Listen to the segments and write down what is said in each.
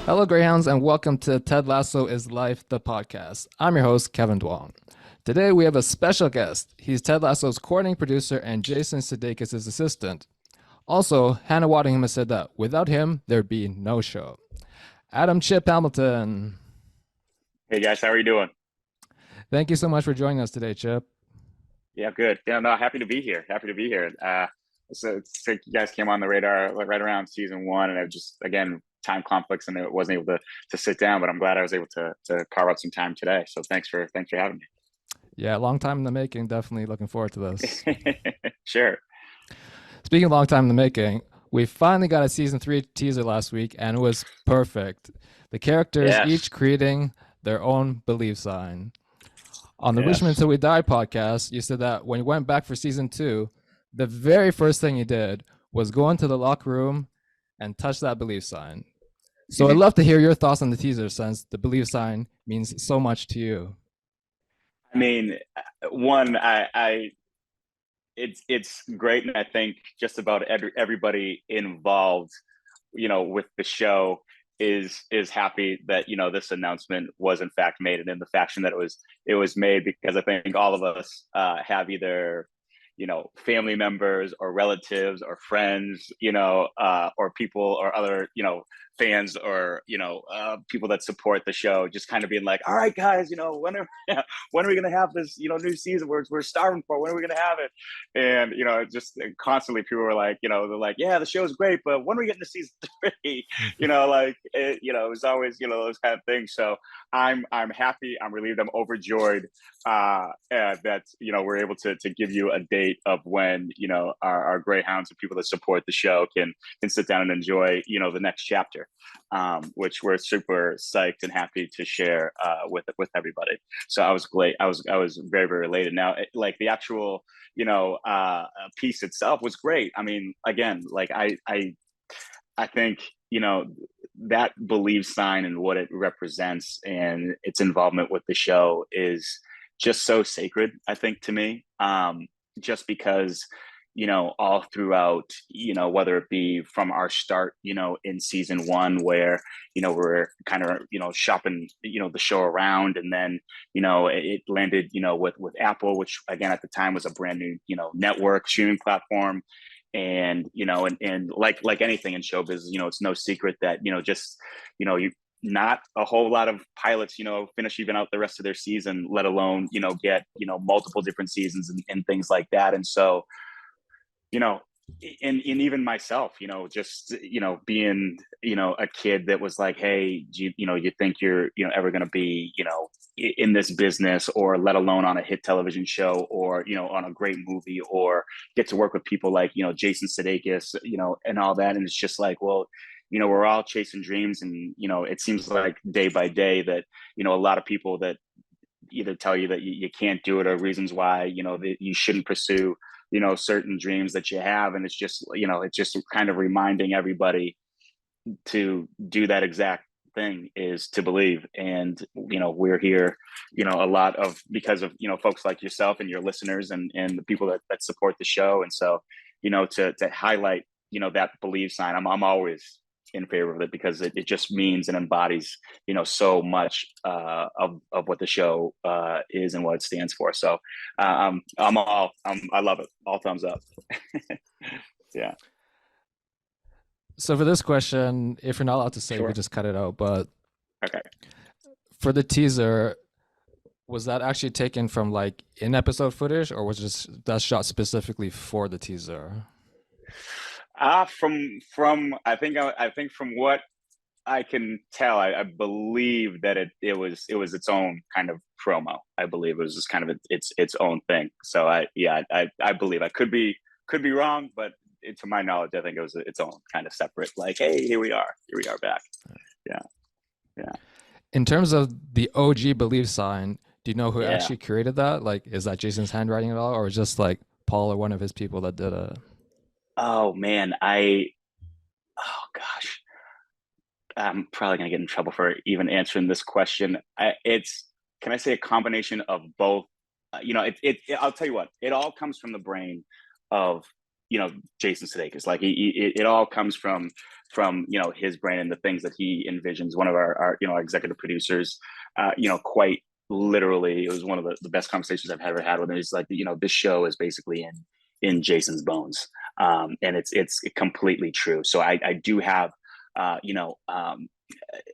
Hello, Greyhounds, and welcome to Ted Lasso Is Life, the podcast. I'm your host, Kevin Dwong. Today, we have a special guest. He's Ted Lasso's coordinating producer and Jason Sudeikis' assistant. Also, Hannah Waddingham has said that without him, there'd be no show. Adam Chip Hamilton. Hey guys, how are you doing? Thank you so much for joining us today, Chip. Yeah, good. Yeah, no, happy to be here. Happy to be here. So it's like you guys came on the radar like right around season one, and it just again time conflicts, and it wasn't able to sit down. But I'm glad I was able to carve out some time today. So thanks for having Yeah, long time in the making. Definitely looking forward to this. me. Sure. Speaking of long time in the making, we finally got a season 3 teaser last week, and it was perfect. The characters Yes. each creating their own belief sign. On the Wish Me Yes. Until We Die podcast, you said that when you went back for season 2, the very first thing you did was go into the locker room and touch that belief sign. So I'd love to hear your thoughts on the teaser, since the belief sign means so much to you. I mean, one, it's great, and I think just about everybody involved, with the show is happy that this announcement was in fact made, and in the fashion that it was made, because I think all of us have either family members or relatives or friends, or people or other, fans or people that support the show, just kind of being like, all right guys, when are when are we going to have this new season, we're starving for, when are we going to have it? And just constantly people were like, they're like, yeah, the show's great, but when are we getting to season three? It was always those kind of things. So I'm happy, I'm relieved, I'm overjoyed that we're able to give you a date of when our greyhounds and people that support the show can sit down and enjoy the next chapter, which we're super psyched and happy to share with everybody. So I was great. I was very, very elated. Now, like the actual piece itself was great. I mean, again, like I think that believe sign and what it represents and its involvement with the show is just so sacred, I think, to me. Just because all throughout, whether it be from our start, in season one, where we're kind of shopping the show around, and then it landed with Apple, which again at the time was a brand new network streaming platform. And and like anything in showbiz, it's no secret that just you not a whole lot of pilots finish even out the rest of their season, let alone get multiple different seasons and things like that. And so you know and even myself, just being a kid that was like, hey, you think you're ever going to be in this business, or let alone on a hit television show, or on a great movie, or get to work with people like Jason Sudeikis, and all that. And it's just like, well, we're all chasing dreams, and it seems like day by day that a lot of people that either tell you that you can't do it, or reasons why that you shouldn't pursue certain dreams that you have. And it's just kind of reminding everybody to do that exact thing, is to believe. And we're here a lot of because of folks like yourself and your listeners, and the people that support the show. And so to highlight that believe sign, I'm always in favor of it, because it just means and embodies so much of what the show is and what it stands for. So I love it, all thumbs up. Yeah. So for this question, if you're not allowed to say, we Sure. just cut it out. But Okay. for the teaser, was that actually taken from like in episode footage, or was just that shot specifically for the teaser? From I think from what I can tell, I believe that it was its own kind of promo. I believe it was just kind of its own thing. So I believe, I could be wrong, but to my knowledge, I think it was its own kind of separate, like, hey, here we are back. Yeah, yeah, In terms of the OG belief sign, do you know who yeah. actually created that? Like, is that Jason's handwriting at all, or just like Paul or one of his people that did it? Oh man, oh gosh, I'm probably gonna get in trouble for even answering this question. It's Can I say a combination of both? I'll tell you what. It all comes from the brain of Jason Sudeikis. Like it all comes from his brain and the things that he envisions. One of our executive producers, quite literally, it was one of the best conversations I've ever had with him. He's like, this show is basically in Jason's bones, and it's completely true. So I do have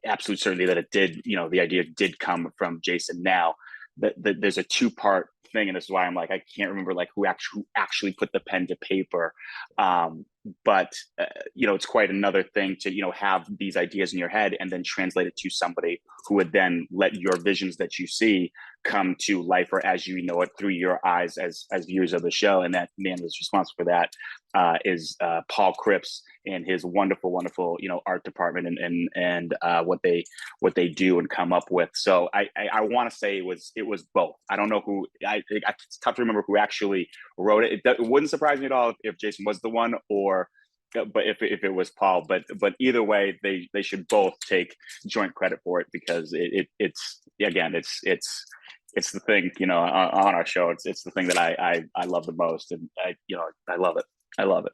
absolute certainty that it did. The idea did come from Jason. Now, there's a two-part thing, and this is why I'm like, I can't remember like who actually put the pen to paper. But it's quite another thing to have these ideas in your head and then translate it to somebody who would then let your visions that you see come to life, or as you know it through your eyes as viewers of the show. And that man was responsible for that is Paul Cripps and his wonderful art department and what they do and come up with. So I want to say it was both. I don't know who. It's tough to remember who actually wrote it. It wouldn't surprise me at all if Jason was the one, but if it was Paul. But either way, they should both take joint credit for it, because it's the thing, on our show. It's the thing that I love the most, and I love it. I love it.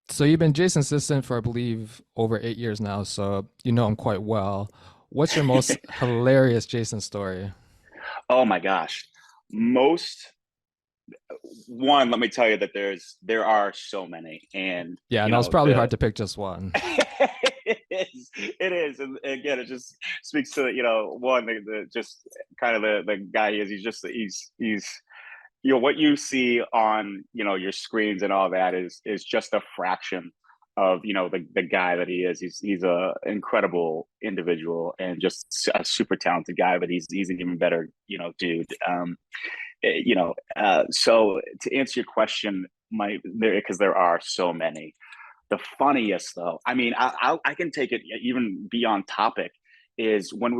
So you've been Jason's assistant for, I believe, over 8 years now, so you know him quite well. What's your most hilarious Jason story? Oh my gosh. Let me tell you that there are so many. And yeah, and it's probably hard to pick just one. It is. And again, it just speaks to just kind of the guy he is. He's what you see on your screens and all that is just a fraction of the guy that he is. He's a incredible individual and just a super talented guy, but he's an even better dude. So to answer your question, because there are so many. The funniest, though, I mean, I can take it even beyond topic, is when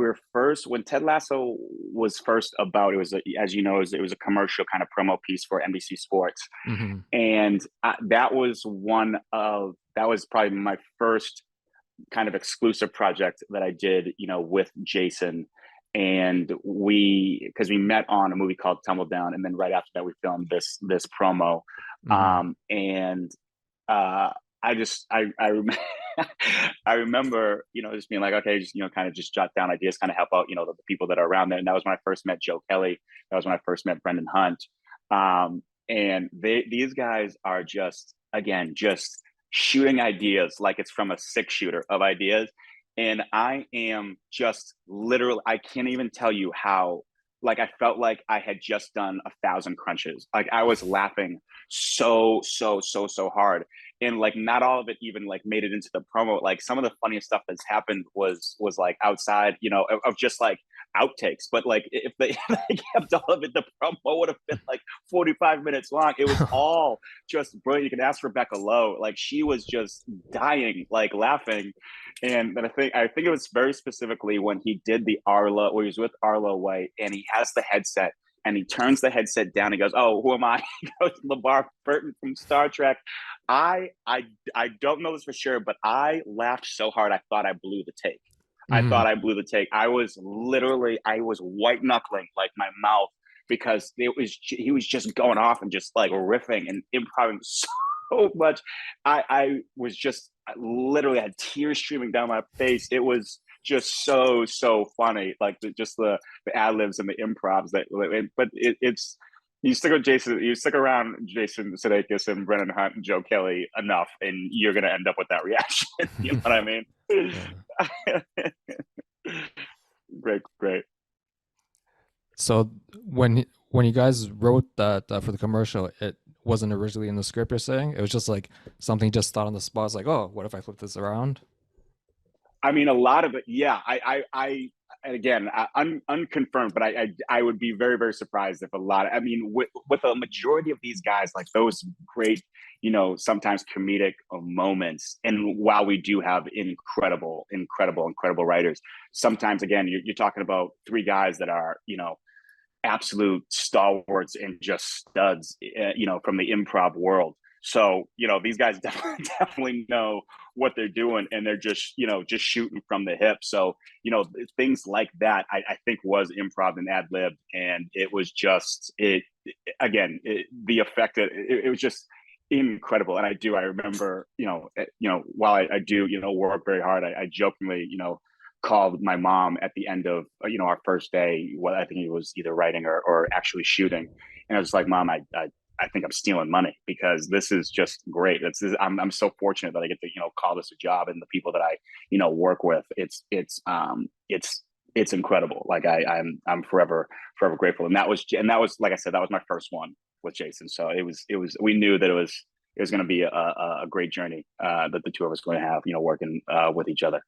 Ted Lasso was first about, it was, as you know, it was a commercial kind of promo piece for NBC Sports. Mm-hmm. And that was probably my first kind of exclusive project that I did, with Jason. And because we met on a movie called Tumble Down, and then right after that we filmed this promo. Mm-hmm. I remember, just being like, okay, just, kind of just jot down ideas, kind of help out, the people that are around there. And that was when I first met Joe Kelly. That was when I first met Brendan Hunt. And these guys are just shooting ideas like it's from a 6-shooter of ideas. And I am just literally, I can't even tell you how, like, I felt like I had just done 1,000 crunches. Like, I was laughing so hard. And like, not all of it even like made it into the promo. Like, some of the funniest stuff that's happened was like outside, of just like outtakes. But like, if they kept all of it, the promo would have been like 45 minutes long. It was all just brilliant. You can ask Rebecca Lowe. Like, she was just dying, like laughing. And then I think it was very specifically when he did the Arlo, where he was with Arlo Way, and he has the headset and he turns the headset down. He goes, "Oh, who am I?" He goes, LeVar Burton from Star Trek. I don't know this for sure, but I laughed so hard I thought I blew the take. I thought I blew the take. I was white knuckling like my mouth, because he was just going off and just like riffing and improvising so much. I literally had tears streaming down my face. It was just so funny, like the ad libs and the improvs but it's. You stick around Jason Sudeikis and Brendan Hunt and Joe Kelly enough, and you're gonna end up with that reaction. You know what I mean? Great. So when you guys wrote that for the commercial, it wasn't originally in the script, you're saying? It was just like something just thought on the spot. It's like, oh, what if I flip this around? I mean, a lot of it, yeah. Again, unconfirmed, but I would be very, very surprised if with a majority of these guys, like those great, sometimes comedic moments. And while we do have incredible writers, sometimes, again, you're talking about 3 guys that are, absolute stalwarts and just studs, from the improv world. So, these guys definitely know what they're doing, and they're just, just shooting from the hip. So, things like that, I think was improv and ad lib. And it was just, the effect, it was just incredible. And I remember, while I do, work very hard, I jokingly, called my mom at the end of, our first day. What I think he was either writing or actually shooting. And I was like, Mom, I think I'm stealing money, because this is just great. I'm so fortunate that I get to, call this a job, and the people that I, work with, it's incredible. Like I'm forever grateful. And that was, like I said, that was my first one with Jason. So we knew that it was going to be a great journey that the two of us were going to have, working with each other.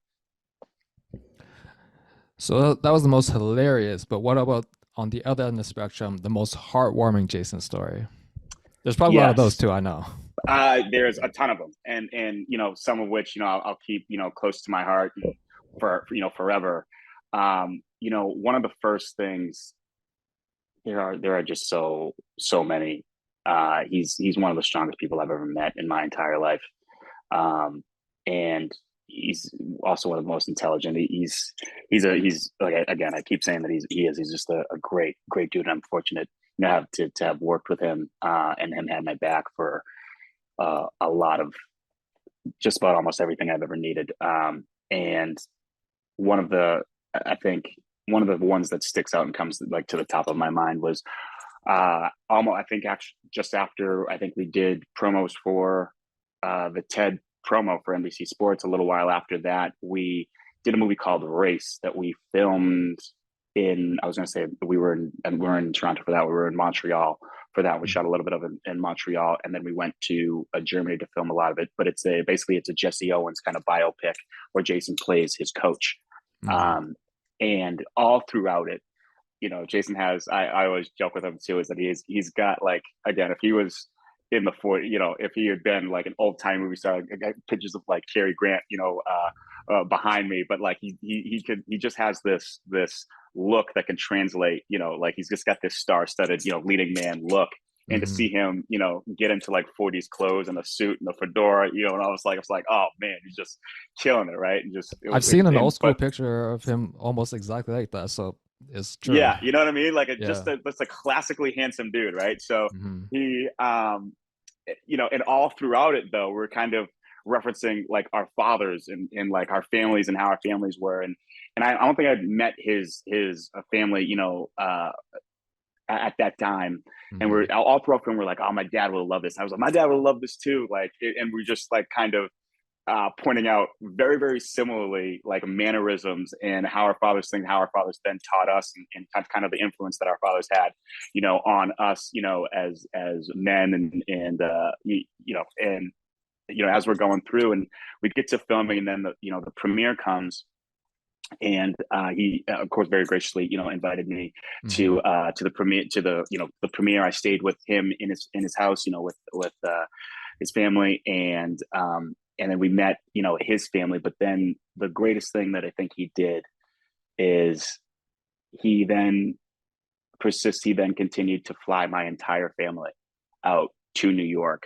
So that was the most hilarious, but what about on the other end of the spectrum, the most heartwarming Jason story? There's probably a lot of those too, I know. There's a ton of them, and some of which I'll keep close to my heart for forever. One of the first things, there are just so many. He's one of the strongest people I've ever met in my entire life, and he's also one of the most intelligent. He's like, again, I keep saying that he's just a great dude. And I'm fortunate to have worked with him, and him had my back for a lot of just about almost everything I've ever needed. And I think one of the ones that sticks out and comes like to the top of my mind was almost, I think, actually just after I think we did promos for the TED promo for NBC Sports. A little while after that, we did a movie called Race that we filmed in, I was going to say we were in Toronto for that. We were in Montreal for that. We shot a little bit of it in Montreal, and then we went to Germany to film a lot of it. But basically it's a Jesse Owens kind of biopic where Jason plays his coach. Mm-hmm. And all throughout it, Jason has, I always joke with him too, is that he's got, like, again, if he was in the 40, if he had been like an old time movie star, I got pictures of like Cary Grant, behind me, but like he just has this look that can translate, like he's just got this star-studded, leading man look. And to see him, get into like 40s clothes and a suit and a fedora, and I was like, oh man, he's just killing it, right? And I've seen an old school picture of him almost exactly like that, so it's true. Yeah, you know what I mean? Like just a classically handsome dude, right? So he, and all throughout it though, we're kind of referencing like our fathers and like our families and how our families were, and I don't think I'd met his family, at that time. And we're all throughout film, we're like, oh, my dad would love this. I was like, my dad would love this too. Like, and we're just like kind of pointing out very, very similarly, like mannerisms and how our fathers think, how our fathers then taught us, and kind of the influence that our fathers had, on us, as men, and as we're going through, and we get to filming, and then the premiere comes. And he, of course, very graciously, invited me to the premiere. The premiere. I stayed with him in his house, with his family, and then we met, his family. But then the greatest thing that I think he did is he then continued to fly my entire family out to New York,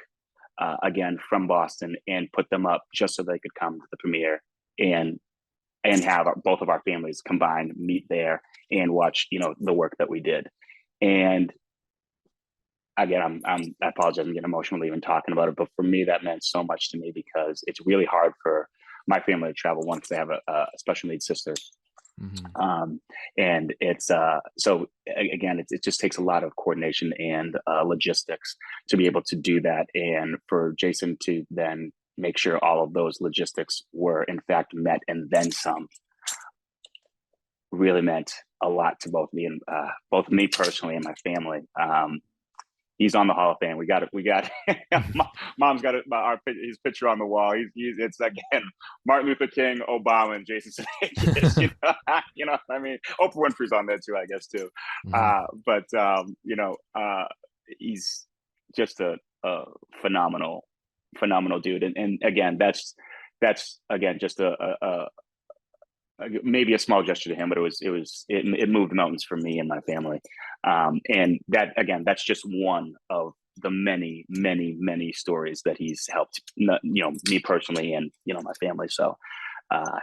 again from Boston, and put them up just so they could come to the premiere and have both of our families combined meet there and watch, the work that we did. And again, I apologize, I'm getting emotional even talking about it, but for me, that meant so much to me, because it's really hard for my family to travel, one, because they have a special needs sister. And it's so again, it just takes a lot of coordination and logistics to be able to do that, and for Jason to then make sure all of those logistics were in fact met and then some, really meant a lot to both me personally and my family. He's on the Hall of Fame. We got Mom's got his picture on the wall. It's again Martin Luther King, Obama, and Jason Sudeikis. I mean, Oprah Winfrey's on there too, I guess too. But he's just a phenomenal dude, and again, that's again just a maybe a small gesture to him, but it moved mountains for me and my family. And that, again, that's just one of the many, many, many stories that he's helped, me personally and, my family. So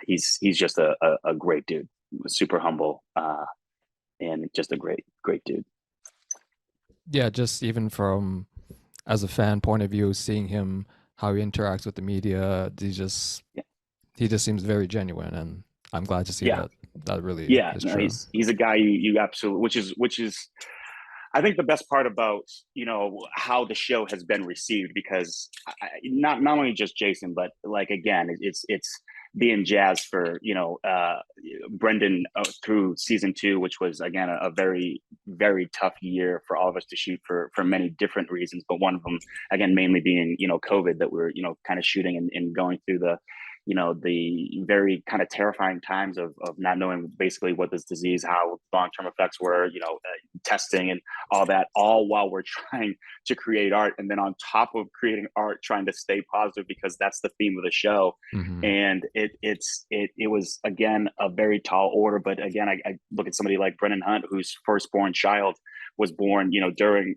he's just a great dude, super humble, and just a great, great dude. Yeah, just even from as a fan point of view, seeing him how he interacts with the media, he just seems very genuine, and I'm glad to see Yeah. that really Yeah, is no, true. he's a guy you absolutely, which is I think the best part about how the show has been received, because not only just Jason, but like again, it's being jazzed for Brendan through season 2, which was again a very, very tough year for all of us to shoot for many different reasons, but one of them again mainly being COVID, that we're kind of shooting and going through the very kind of terrifying times of not knowing basically what this disease, how long-term effects were, testing and all that, all while we're trying to create art. And then on top of creating art, trying to stay positive, because that's the theme of the show. Mm-hmm. And it was, again, a very tall order. But again, I look at somebody like Brennan Hunt, whose firstborn child was born, during,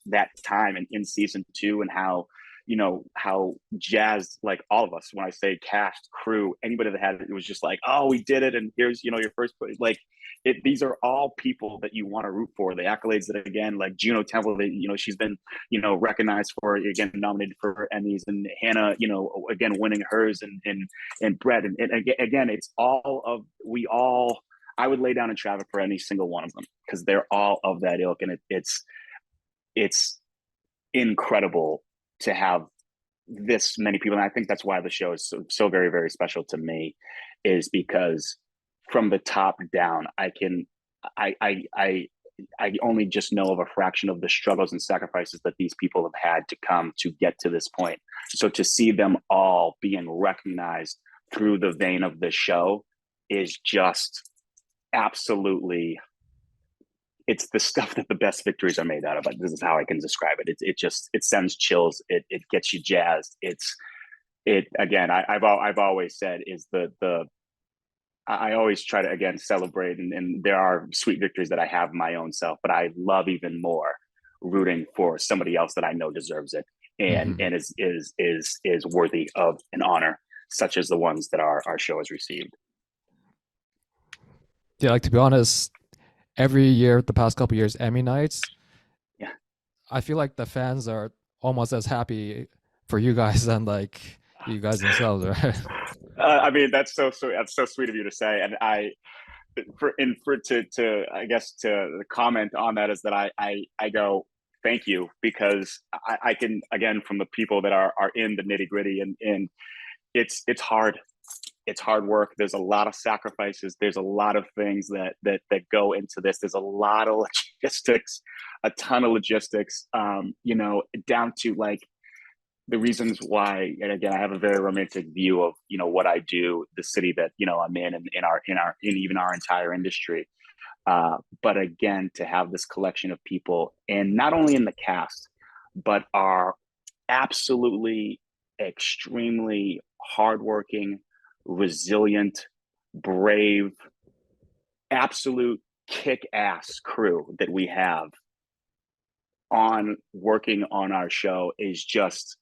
that time and in season 2, and how jazzed, like all of us, when I say cast, crew, anybody that had it, it was just like, oh, we did it. And here's, your first, like these are all people that you want to root for. The accolades that, again, like Juno Temple, that, she's been, recognized for, again, nominated for Emmys, and Hannah, again, winning hers, and Brett. And again, it's all of, I would lay down in traffic for any single one of them, because they're all of that ilk. And it's incredible to have this many people. And I think that's why the show is so very, very special to me, is because from the top down, I only just know of a fraction of the struggles and sacrifices that these people have had to come to get to this point. So to see them all being recognized through the vein of the show is just absolutely, it's the stuff that the best victories are made out of. This is how I can describe it. It sends chills. It gets you jazzed. Again, I've always said is I always try to, again, celebrate, and there are sweet victories that I have my own self, but I love even more rooting for somebody else that I know deserves it, and is worthy of an honor such as the ones that our show has received. Yeah, like, to be honest, every year, the past couple of years, Emmy nights, yeah, I feel like the fans are almost as happy for you guys than like you guys themselves, right? I mean, that's so sweet of you to say, and I guess to comment on that is that I go, thank you, because I can, again, from the people that are in the nitty gritty, and it's hard. It's hard work. There's a lot of sacrifices. There's a lot of things that go into this. There's a lot of logistics, a ton of logistics, down to like the reasons why. And again, I have a very romantic view of, what I do, the city that, I'm in even our entire industry. But again, to have this collection of people, and not only in the cast, but are absolutely extremely hardworking, resilient, brave, absolute kick-ass crew that we have on working on our show is just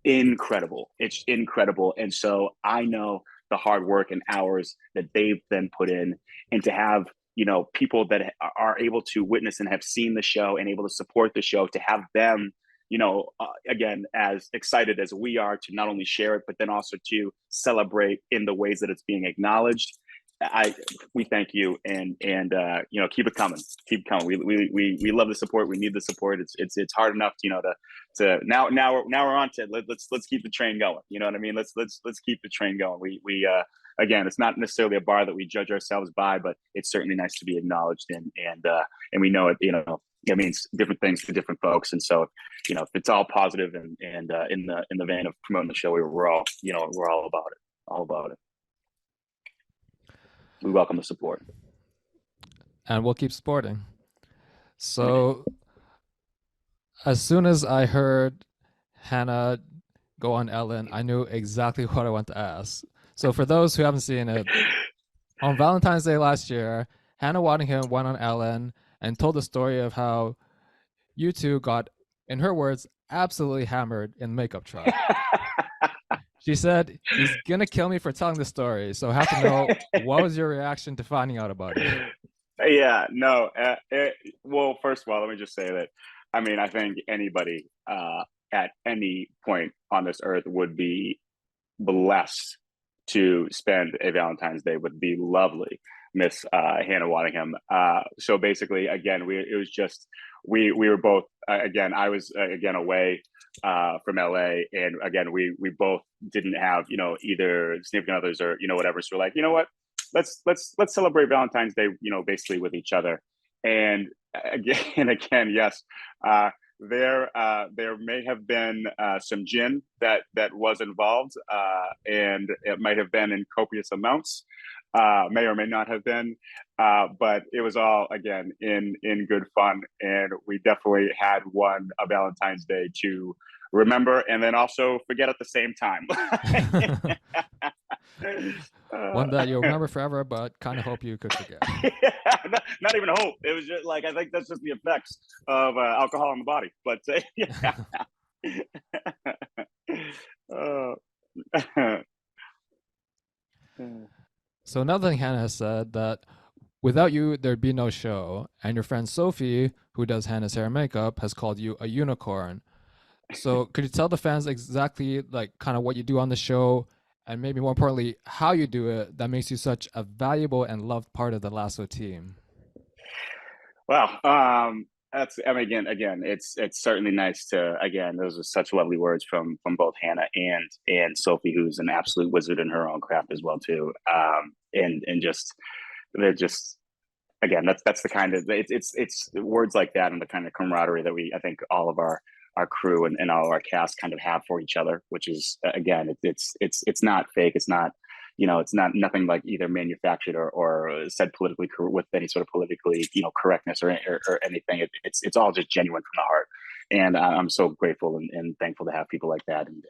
incredible. It's incredible. And so I know the hard work and hours that they've then put in, and to have, people that are able to witness and have seen the show and able to support the show, to have them, again, as excited as we are to not only share it, but then also to celebrate in the ways that it's being acknowledged. We thank you, and keep it coming. We love the support. We need the support. It's hard enough, to now we're on to let's keep the train going. You know what I mean? Let's keep the train going. We again, it's not necessarily a bar that we judge ourselves by, but it's certainly nice to be acknowledged, and we know it means different things to different folks. And so, if it's all positive and in the vein of promoting the show, we're all about it. We welcome the support, and we'll keep supporting. So as soon as I heard Hannah go on Ellen, I knew exactly what I want to ask. So for those who haven't seen it, on Valentine's Day last year, Hannah Waddingham went on Ellen and told the story of how you two got, in her words, absolutely hammered in the makeup truck. She said, he's going to kill me for telling the story. So I have to know, what was your reaction to finding out about it? Yeah, no. Well, first of all, let me just say that, I mean, I think anybody at any point on this earth would be blessed to spend a Valentine's Day with the lovely Miss Hannah Waddingham. So basically, again, it was just we were both again. I was again away from LA, and again, we both didn't have either significant others or whatever. So we're like, you know what, let's celebrate Valentine's Day, basically with each other. And again, yes. There may have been some gin that was involved, and it might have been in copious amounts. May or may not have been, but it was all again in good fun, and we definitely had a Valentine's Day to remember and then also forget at the same time. One that you'll remember forever, but kind of hope you could forget. Yeah, not even hope. It was just like, I think that's just the effects of alcohol in the body. But yeah. So another thing Hannah has said, that without you, there'd be no show. And your friend Sophie, who does Hannah's hair and makeup, has called you a unicorn. So could you tell the fans exactly like kind of what you do on the show, and maybe more importantly, how you do it that makes you such a valuable and loved part of the Lasso team? Well, that's, I mean, again, it's certainly nice to, again, those are such lovely words from both Hannah and Sophie, who's an absolute wizard in her own craft as well too. And just they're just, again, that's the kind of, it's words like that and the kind of camaraderie that I think all of our crew and all of our cast kind of have for each other, which is, again, it's not fake. It's not, it's not nothing like either manufactured or said politically with any sort of politically, correctness or anything. It's all just genuine from the heart. And I'm so grateful and thankful to have people like that, and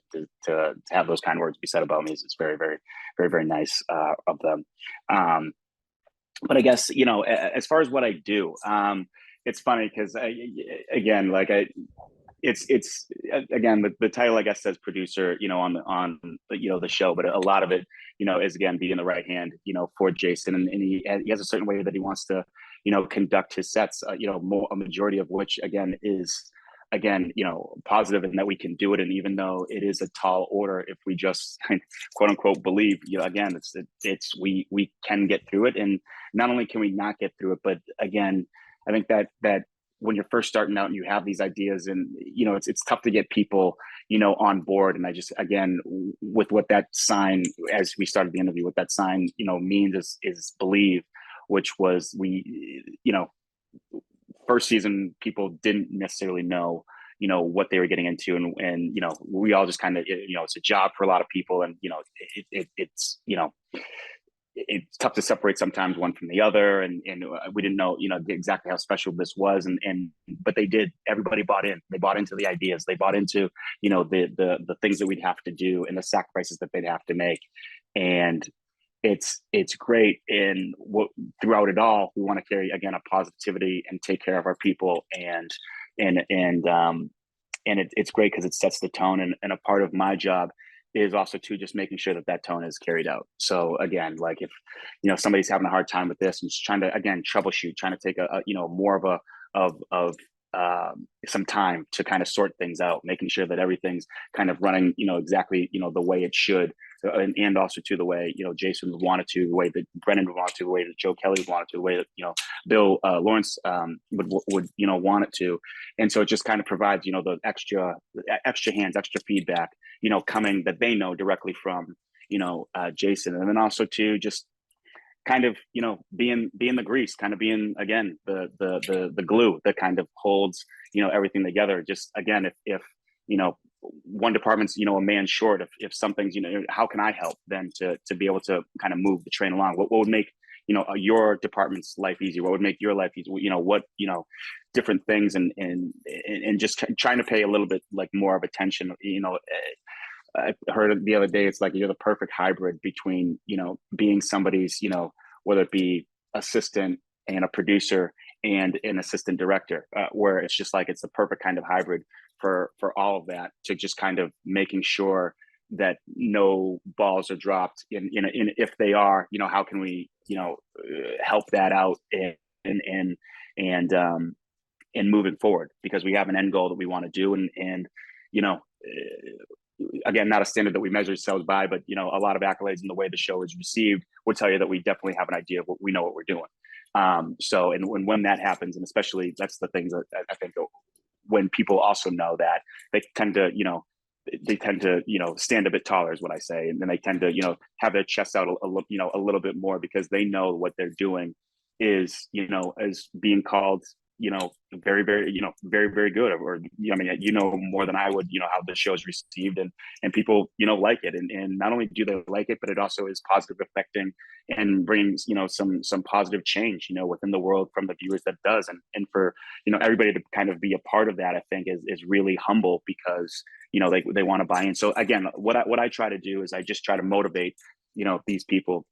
to have those kind of words be said about me. It's very, very, very, very nice of them. But I guess, as far as what I do, it's funny because again, like it's again, the title, I guess, says producer, on the show, but a lot of it, is again being the right hand, for Jason, and he has a certain way that he wants to, conduct his sets, a majority of which again is positive, and that we can do it. And even though it is a tall order, if we just quote unquote believe, again, we can get through it. And not only can we not get through it, but again, I think that when you're first starting out and you have these ideas, and it's tough to get people on board. And I just, again, with what that sign, as we started the interview, what that sign means is believe, which was, we first season people didn't necessarily know what they were getting into, and we all just kind of, it's a job for a lot of people, and it's tough to separate sometimes one from the other, and we didn't know exactly how special this was, but they did. Everybody bought in. They bought into the ideas. They bought into the things that we'd have to do and the sacrifices that they'd have to make. And it's great. And throughout it all, we want to carry, again, a positivity and take care of our people, and it's great because it sets the tone. And a part of my job is also to just making sure that tone is carried out. So again, like if somebody's having a hard time with this and just trying to, again, troubleshoot, trying to take a more of some time to kind of sort things out, making sure that everything's kind of running exactly the way it should, and also to the way Jason wanted to, the way that Brennan would want to, the way that Joe Kelly wanted to, the way that Bill Lawrence would want it to. And so it just kind of provides the extra hands, extra feedback coming, that they know directly from Jason. And then also to just kind of being the grease, kind of being, again, the glue that kind of holds everything together. Just again, if one department's a man short, if something's how can I help then to be able to kind of move the train along? What would make your department's life easier? What would make your life easier? What different things, and just trying to pay a little bit like more of attention. I heard it the other day, it's like you're the perfect hybrid between being somebody's whether it be assistant and a producer, and an assistant director, where it's just like it's the perfect kind of hybrid for all of that, to just kind of making sure that no balls are dropped in if they are, how can we, help that out and and and moving forward, because we have an end goal that we want to do, and you know again, not a standard that we measure ourselves by, but a lot of accolades in the way the show is received would tell you that we definitely have an idea of what we know what we're doing. So and when that happens, and especially that's the things that I think when people also know that, they tend to stand a bit taller is what I say, and then they tend to have their chest out a little bit more, because they know what they're doing is as being called very, very, very, very good. Or I mean, more than I would, how the show is received, and people like it, and not only do they like it, but it also is positive affecting and brings some positive change within the world from the viewers that does, and for everybody to kind of be a part of that, I think is really humble, because they want to buy in. So again, what I try to do is I just try to motivate these people,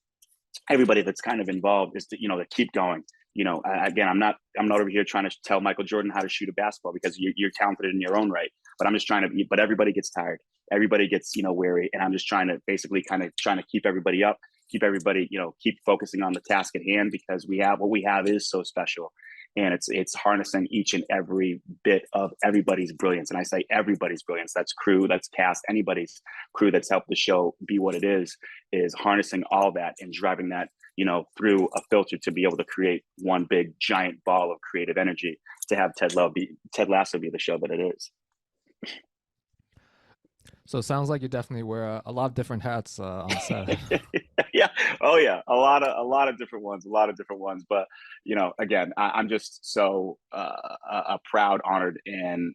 everybody that's kind of involved, is to keep going. Again, I'm not over here trying to tell Michael Jordan how to shoot a basketball, because you're talented in your own right. But I'm just trying to. But everybody gets tired. Everybody gets weary, and I'm just trying to basically trying to keep everybody up, keep everybody keep focusing on the task at hand, because what we have is so special, and it's harnessing each and every bit of everybody's brilliance. And I say everybody's brilliance. That's crew, that's cast, anybody's crew that's helped the show be what it is harnessing all that and driving that through a filter to be able to create one big giant ball of creative energy, to have Ted Lasso be the show that it is. So it sounds like you definitely wear a lot of different hats on set. Yeah. Oh yeah. A lot of different ones. But again, I'm just so proud, honored, and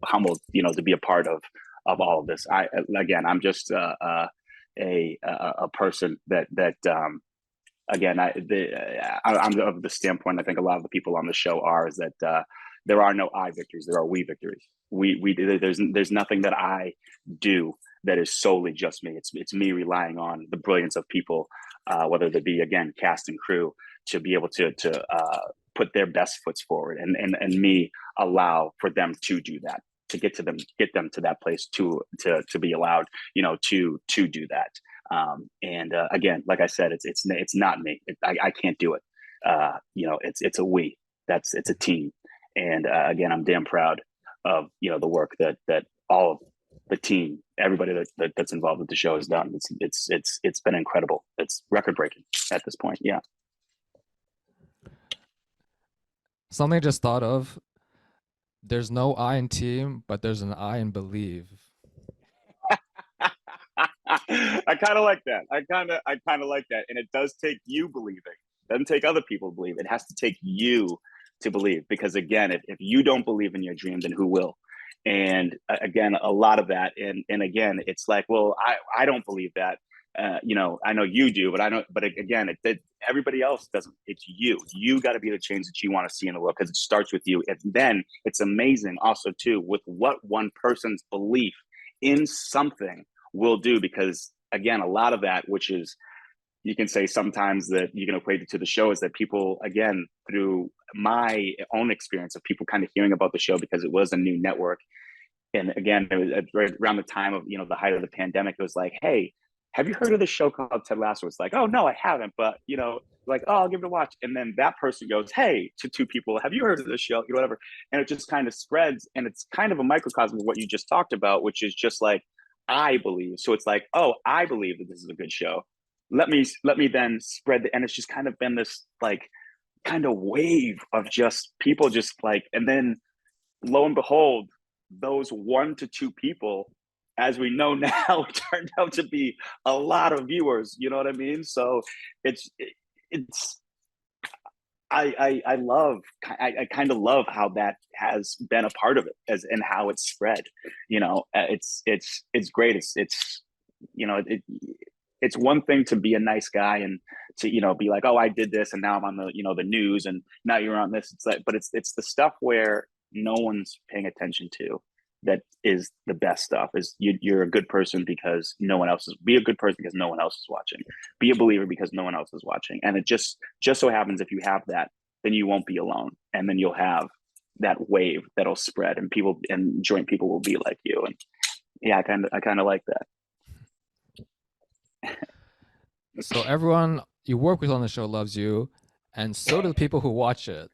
humbled, to be a part of all of this. I'm just a person that again, I'm of the standpoint, I think a lot of the people on the show is that there are no I victories, there are we victories. There's nothing that I do that is solely just me. It's me relying on the brilliance of people, whether they be, again, cast and crew, to be able to put their best foot forward, and me allow for them to do that, to get them to that place to be allowed to do that. Again, like I said, it's not me. I can't do it. It's a we. It's a team. And again, I'm damn proud of the work that all of the team, everybody that's involved with the show has done. It's been incredible. It's record breaking at this point. Yeah. Something I just thought of. There's no I in team, but there's an I in believe. I kind of like that. I kind of like that. And it does take you believing. It doesn't take other people to believe. It has to take you to believe, because again, if you don't believe in your dream, then who will? And again, a lot of that, and again, it's like, well, I don't believe that. I know you do, but I don't. But again, everybody else doesn't. It's you. You got to be the change that you want to see in the world, because it starts with you. And then it's amazing, also too, with what one person's belief in something will do. Because again, a lot of that, which is, you can say sometimes that you can equate it to the show, is that people, again, through my own experience of people kind of hearing about the show because it was a new network. And again, it was right around the time of, the height of the pandemic. It was like, hey, have you heard of this show called Ted Lasso? It's like, oh, no, I haven't. But, like, oh, I'll give it a watch. And then that person goes, hey, to two people, have you heard of this show? Whatever. And it just kind of spreads. And it's kind of a microcosm of what you just talked about, which is just like, I believe. So it's like, oh, I believe that this is a good show. Let me then spread and it's just kind of been this like kind of wave of just people just like, and then lo and behold, those 1 to 2 people, as we know now, turned out to be a lot of viewers. You know what I mean? So it's I kind of love how that has been a part of it, and how it's spread. It's great. It's one thing to be a nice guy and to be like, oh, I did this and now I'm on the the news and now you're on this. It's like, but it's the stuff where no one's paying attention to, that is the best stuff. Is you're a good person because no one else is. Be a good person because no one else is watching. Be a believer because no one else is watching. And it just so happens, if you have that, then you won't be alone. And then you'll have that wave that'll spread, and joint people will be like you. And yeah, I kind of like that. So everyone you work with on the show loves you, and so do the people who watch it.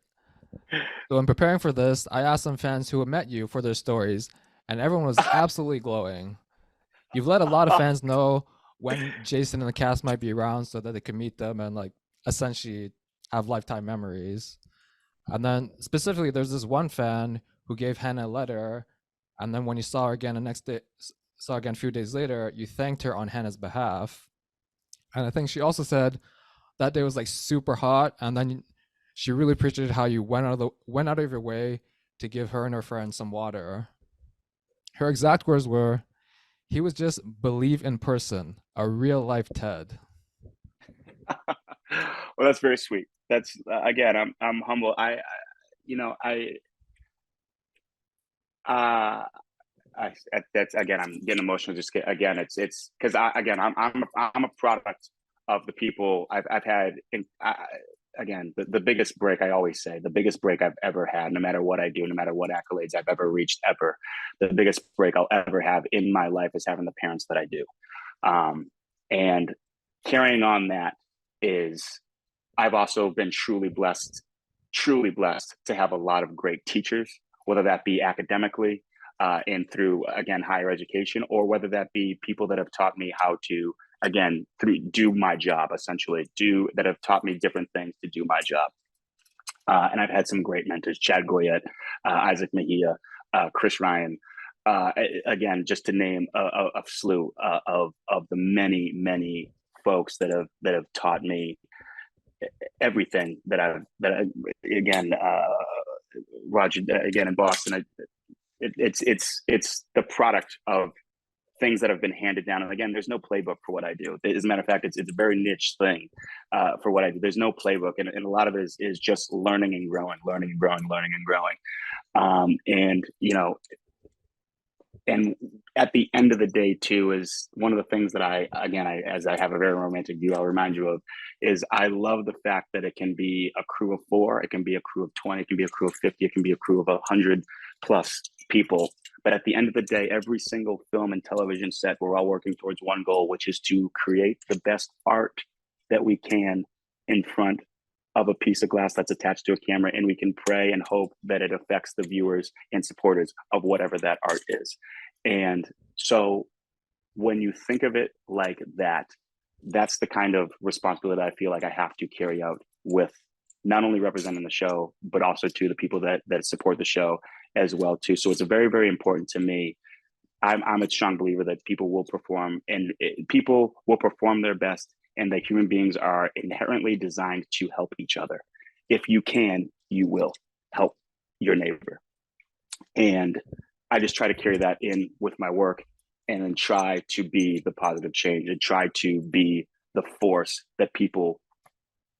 So in preparing for this, I asked some fans who had met you for their stories, and everyone was absolutely glowing. You've let a lot of fans know when Jason and the cast might be around so that they can meet them and like essentially have lifetime memories. And then specifically, there's this one fan who gave Hannah a letter, and then when you saw her again the next day, saw her again a few days later, you thanked her on Hannah's behalf. And I think she also said that day was like super hot, and then she really appreciated how you went out of your way to give her and her friends some water. Her exact words were, "He was just believe in person, a real life Ted." Well, that's very sweet. That's again, I'm humble. You know, uh, that's again, I'm getting emotional. Just again, it's because I'm a product of the people I've had. Again, the biggest break, I always say, the biggest break I've ever had, no matter what I do, no matter what accolades I've ever reached, ever, the biggest break I'll ever have in my life is having the parents that I do. And carrying on that is, I've also been truly blessed to have a lot of great teachers, whether that be academically and through, again, higher education, or whether that be people that have taught me how to, again, do my job, essentially, that have taught me different things to do my job. And I've had some great mentors: Chad Goyette, Isaac Mejia, Chris Ryan, again, just to name a slew of the many folks that have taught me everything again, Roger, again, in Boston, it's the product of things that have been handed down. And again, there's no playbook for what I do. As a matter of fact, it's a very niche thing for what I do. There's no playbook, and a lot of it is just learning and growing. And you know, and at the end of the day too, is one of the things that as I have a very romantic view, I'll remind you of, is I love the fact that it can be a crew of 4, it can be a crew of 20, it can be a crew of 50, it can be a crew of 100 plus people. But at the end of the day, every single film and television set, we're all working towards one goal, which is to create the best art that we can in front of a piece of glass that's attached to a camera, and we can pray and hope that it affects the viewers and supporters of whatever that art is. And so when you think of it like that, that's the kind of responsibility I feel like I have to carry out with not only representing the show, but also to the people that support the show as well too. So it's very, very important to me. I'm a strong believer that people will perform, and people will perform their best, and that human beings are inherently designed to help each other. If you can, you will help your neighbor. And I just try to carry that in with my work, and then try to be the positive change, and try to be the force that people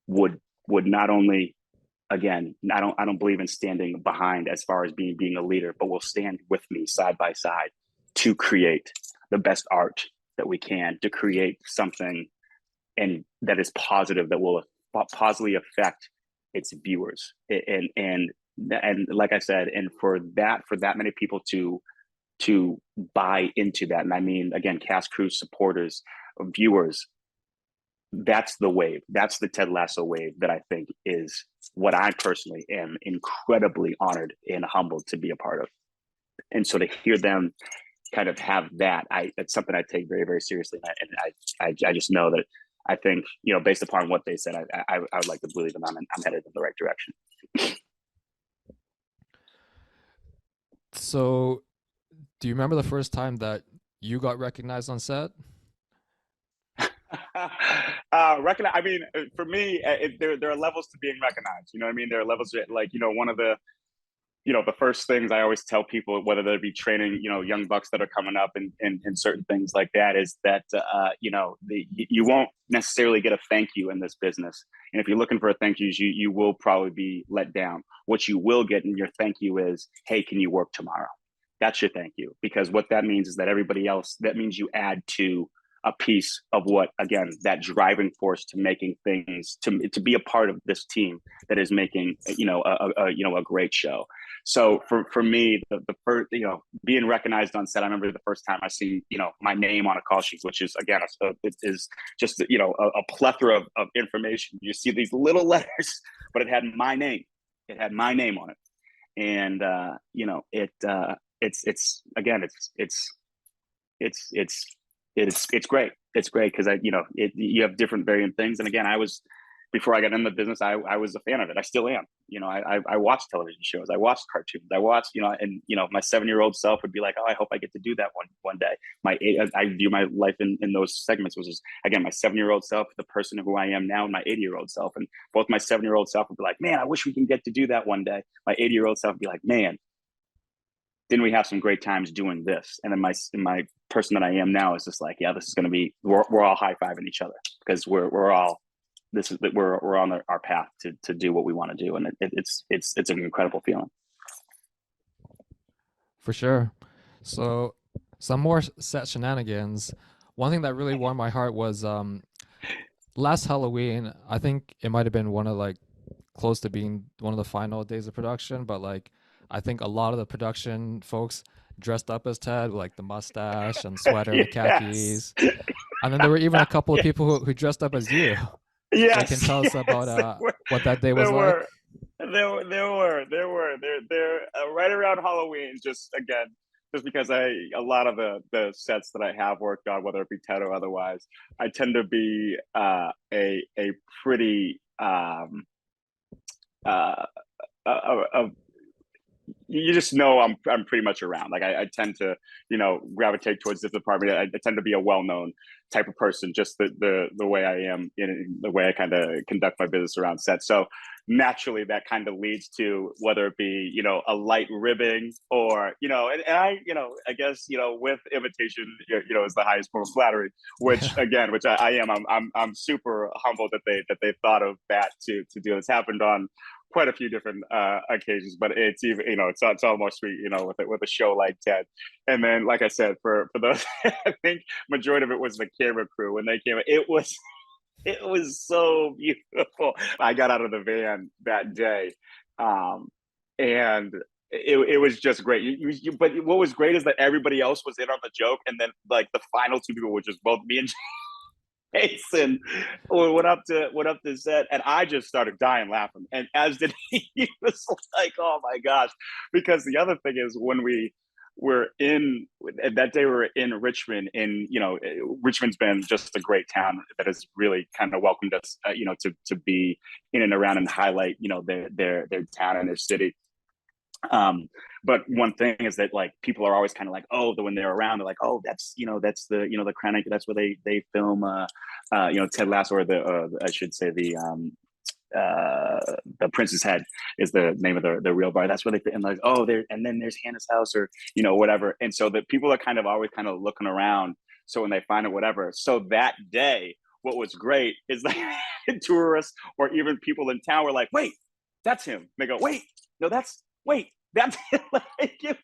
would not only, again, I don't believe in standing behind as far as being a leader, but will stand with me side by side to create the best art that we can, to create something and that is positive, that will positively affect its viewers. And like I said, and for that many people to buy into that, and I mean, again, cast, crew, supporters, viewers, that's the wave. That's the Ted Lasso wave that I think is what I personally am incredibly honored and humbled to be a part of. And so to hear them kind of have that, it's something I take very, very seriously. And I just know that, I think, based upon what they said, I would like to believe that I'm headed in the right direction. So, do you remember the first time that you got recognized on set? I mean, for me, there are levels to being recognized. You know what I mean? There are levels to, like, one of the first things I always tell people, whether they be training, young bucks that are coming up and certain things like that, is that, you won't necessarily get a thank you in this business. And if you're looking for a thank you, you will probably be let down. What you will get in your thank you is, hey, can you work tomorrow? That's your thank you. Because what that means is that everybody else, that means you add to a piece of what, again, that driving force to making things, to be a part of this team that is making, a great show. So for me, the first, being recognized on set, I remember the first time I seen, my name on a call sheet, which is, again, it is just, a plethora of information. You see these little letters, but it had my name. It had my name on it. And, it's great. It's great because you have different variant things. And again, before I got in the business, I was a fan of it. I still am. I watch television shows. I watch cartoons. I watch, and my 7-year-old self would be like, oh, I hope I get to do that one day. I view my life in those segments, which is, again, my 7-year-old self, the person who I am now, and my 80-year-old self. And both my 7-year-old self would be like, man, I wish we can get to do that one day. My 80-year-old self would be like, man, didn't we have some great times doing this? And then my person that I am now is just like, yeah, this is going to be, we're all high-fiving each other because we're all, we're on our path to do what we want to do. And it's an incredible feeling. For sure. So some more set shenanigans. One thing that really warmed my heart was last Halloween. I think it might have been one of close to being one of the final days of production, but I think a lot of the production folks dressed up as Ted, with the mustache and sweater and the khakis. And then there were even a couple of people who dressed up as you. Yes. So can tell us about what that day was like. There were. They're right around Halloween. Just because a lot of the sets that I have worked on, whether it be Ted or otherwise, I tend to be a pretty you just know I'm pretty much around. I tend to gravitate towards this department. I tend to be a well-known type of person, just the way I am, in the way I kind of conduct my business around set. So naturally that kind of leads to whether it be a light ribbing or and I guess with invitation is the highest form of flattery, which I am. I'm super humbled that they thought of that to do. It's happened on quite a few different occasions, but it's even it's almost sweet with a show like Ted. And then, like I said, for those, I think majority of it was the camera crew when they came. It was so beautiful. I got out of the van that day, and it was just great. But what was great is that everybody else was in on the joke, and then the final two people, which was both me and Jason, went up to set, and I just started dying laughing, and as did he. He was like, "Oh my gosh!" Because the other thing is, when we were that day, we were in Richmond, and Richmond's been just a great town that has really kind of welcomed us, to be in and around and highlight, their town and their city. But one thing is that people are always kind of oh, when they're around, they're like, oh, that's that's the Chronic, that's where they film Ted Lasso, or I should say the Prince's Head is the name of the real bar. That's where they, and oh, there, and then there's Hannah's house, or whatever. And so the people are kind of always kind of looking around. So when they find it, whatever. So that day, what was great is tourists or even people in town were like, wait, that's him. They go, wait, no, that's it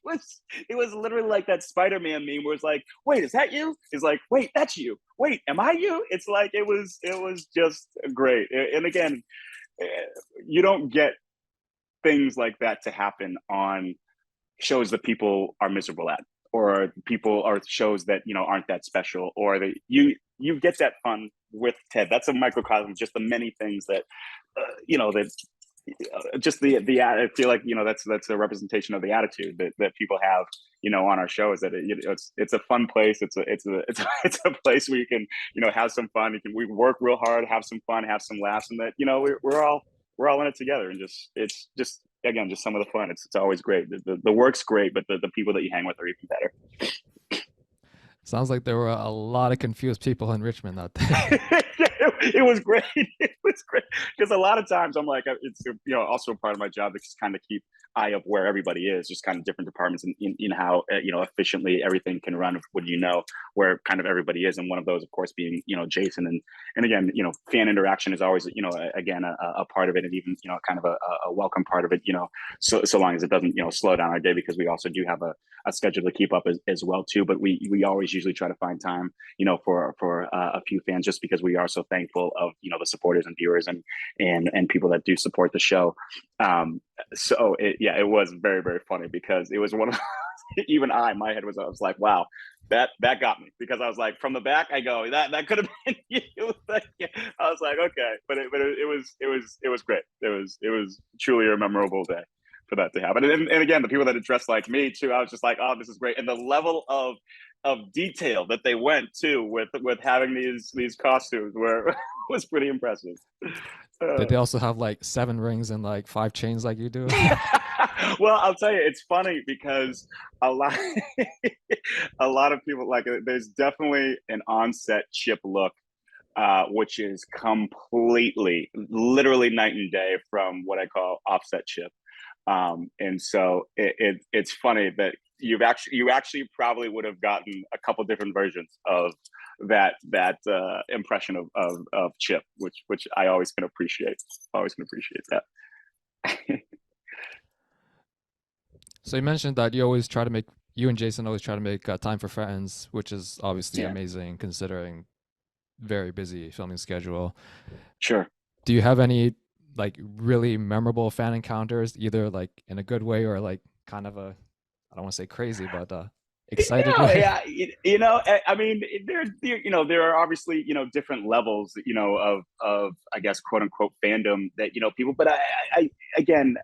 was literally like that Spider-Man meme where it's like, wait, is that you? It's like, wait, that's you. Wait, am I you? It's like it was just great. And again, you don't get things like that to happen on shows that people are miserable at, or shows that aren't that special, or that you get that fun with Ted. That's a microcosm of just the many things that that just the I feel like that's a representation of the attitude that people have on our show, is that it's a fun place. It's a place where you can have some fun. We work real hard, have some fun, have some laughs, and that we're all in it together. And it's just again just some of the fun. It's always great. The work's great, but the people that you hang with are even better. Sounds like there were a lot of confused people in Richmond that day. It was great. It was great because a lot of times I'm like, it's also a part of my job to just kind of keep eye of where everybody is, just kind of different departments and in how efficiently everything can run when where kind of everybody is. And one of those, of course, being Jason. And again, fan interaction is always again a part of it, and even kind of a welcome part of it. So long as it doesn't slow down our day, because we also do have a schedule to keep up as well too. But we always usually try to find time for a few fans, just because we are so thankful of the supporters and viewers and people that do support the show. So it was very, very funny, because it was one of even my head was, I was like, wow, that got me, because I was like, from the back, I go, that could have been you. I was like, okay, but it was great. It was truly a memorable day for that to happen. And again, the people that had dressed like me too, I was just like, oh, this is great. And the level of detail that they went to with having these costumes was pretty impressive. Did they also have like 7 rings and like 5 chains like you do? Well, I'll tell you, it's funny because a lot a lot of people, like, there's definitely an on-set Chip look, which is completely, literally night and day from what I call offset Chip. And so it's funny that you actually probably would have gotten a couple different versions of that impression of Chip, which I always can appreciate. Always can appreciate that. So you mentioned that you and Jason always try to make time for friends, which is obviously amazing considering very busy filming schedule. Sure. Do you have any like really memorable fan encounters, either like in a good way or like kind of I don't want to say crazy, but excited way? Yeah, I mean, there are obviously different levels of I guess quote unquote fandom that people, but I again,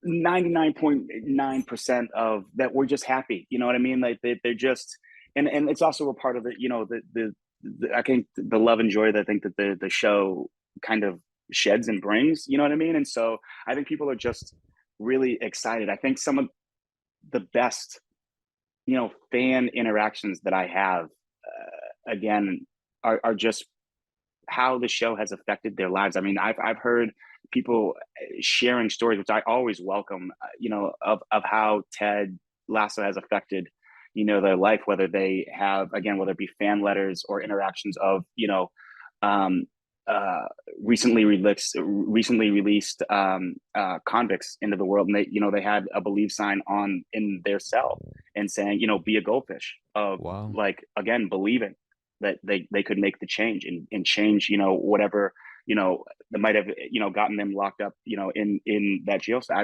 99.9% of that, we're just happy. You know what I mean? Like they're just, and it's also a part of it. The I think the love and joy that I think that the show kind of sheds and brings. You know what I mean? And so I think people are just really excited. I think some of the best fan interactions that I have, again, are just how the show has affected their lives. I mean, I've heard people sharing stories, which I always welcome, of how Ted Lasso has affected, their life, whether they have, again, whether it be fan letters or interactions of, um, recently released convicts into the world, and they had a believe sign in their cell and saying, be a goldfish, of Wow. like, again, believing that they could make the change and change whatever that might have gotten them locked up in that jail. So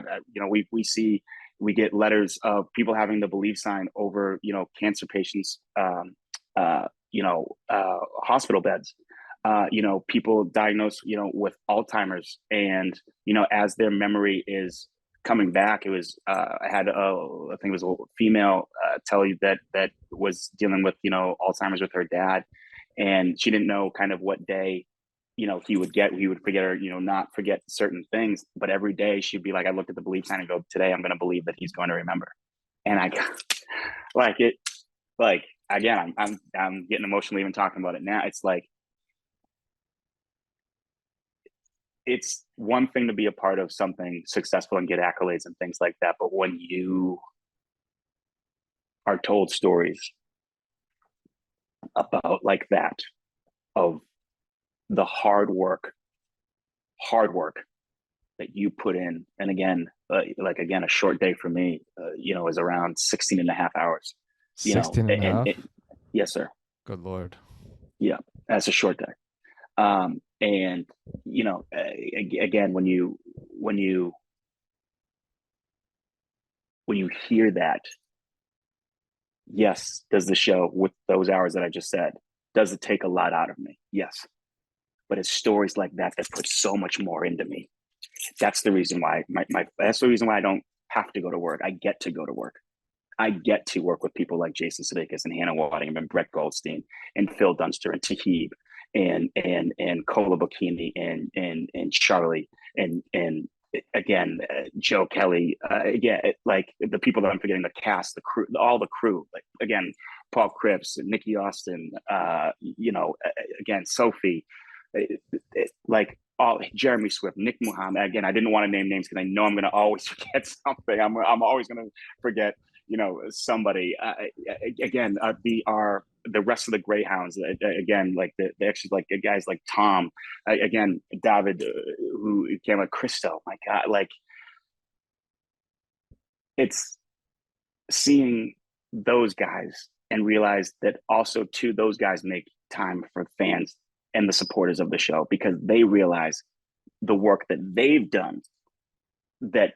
we get letters of people having the believe sign over cancer patients, hospital beds, people diagnosed with Alzheimer's, and as their memory is coming back. It was I had I think it was a female tell you that was dealing with Alzheimer's with her dad, and she didn't know kind of what day he would forget, or not forget certain things, but every day she'd be like, I looked at the belief sign and go, today I'm going to believe that he's going to remember. And I like it, like, again, I'm getting emotional even talking about it now. It's like, it's one thing to be a part of something successful and get accolades and things like that, but when you are told stories about like that, of the hard work that you put in, and again, a short day for me, is around 16 and a half hours. 16 and a half? Yes, sir. Good Lord. Yeah, that's a short day. And again, when you hear that, yes, does the show, with those hours that I just said, does it take a lot out of me? Yes. But it's stories like that put so much more into me. That's the reason why that's the reason why I don't have to go to work. I get to go to work. I get to work with people like Jason Sudeikis and Hannah Waddingham and Brett Goldstein and Phil Dunster and Tahib and Kola Bikini and Charlie and again, Joe Kelly, again, like the people that I'm forgetting, the cast, the crew, all the crew, like, again, Paul Cripps and Nikki Austin, again, Sophie, like all Jeremy Swift, Nick Muhammad. Again, I didn't want to name names because I know I'm going to always forget something. I'm always going to forget, somebody. Again, the rest of the Greyhounds. Again, like the actually like guys like Tom. Again, David, who came like Christo. My God, like it's seeing those guys and realize that also too those guys make time for fans and the supporters of the show because they realize the work that they've done, the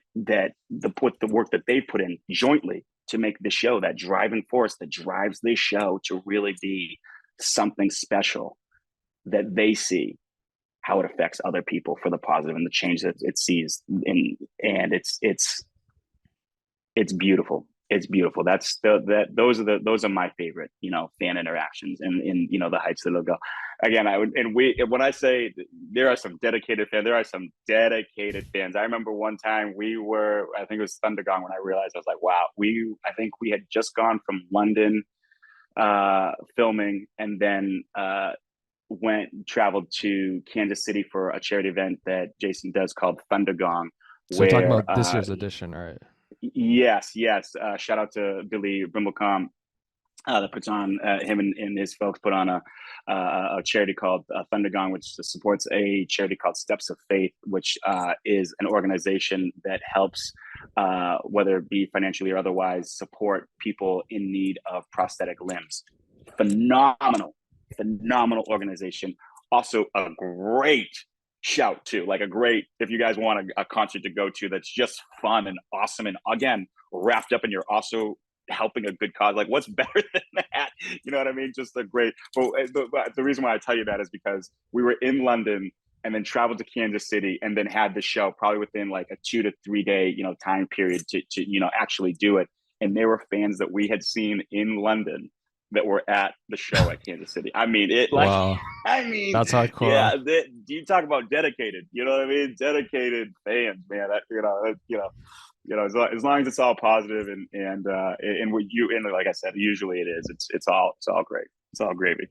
work that they've put in jointly to make the show, that driving force that drives this show to really be something special, that they see how it affects other people for the positive and the change that it sees and it's beautiful. It's beautiful. Those are my favorite, fan interactions and in the heights that it'll go. Again, when I say there are some dedicated fans, there are some dedicated fans. I remember one time I think it was Thundergong when I realized I was like, wow, I think we had just gone from London filming and then traveled to Kansas City for a charity event that Jason does called Thundergong. So you're talking about this year's edition, right? Yes. Shout out to Billy Brimblecom that puts on him and his folks put on a charity called Thundergong, which supports a charity called Steps of Faith, which is an organization that helps, whether it be financially or otherwise, support people in need of prosthetic limbs. Phenomenal organization. Also a great shout to, like if you guys want a concert to go to that's just fun and awesome and again wrapped up and you're also helping a good cause, like what's better than that? You know what I mean? Just a great. But the reason why I tell you that is because we were in London and then traveled to Kansas City and then had the show probably within like a 2 to 3 day time period to actually do it. And there were fans that we had seen in London that were at the show at Kansas City. I mean, Wow. That's hardcore. Yeah, you talk about dedicated. You know what I mean? Dedicated fans, man. As long as it's all positive and what you and like I said, usually it is. It's all great. It's all gravy.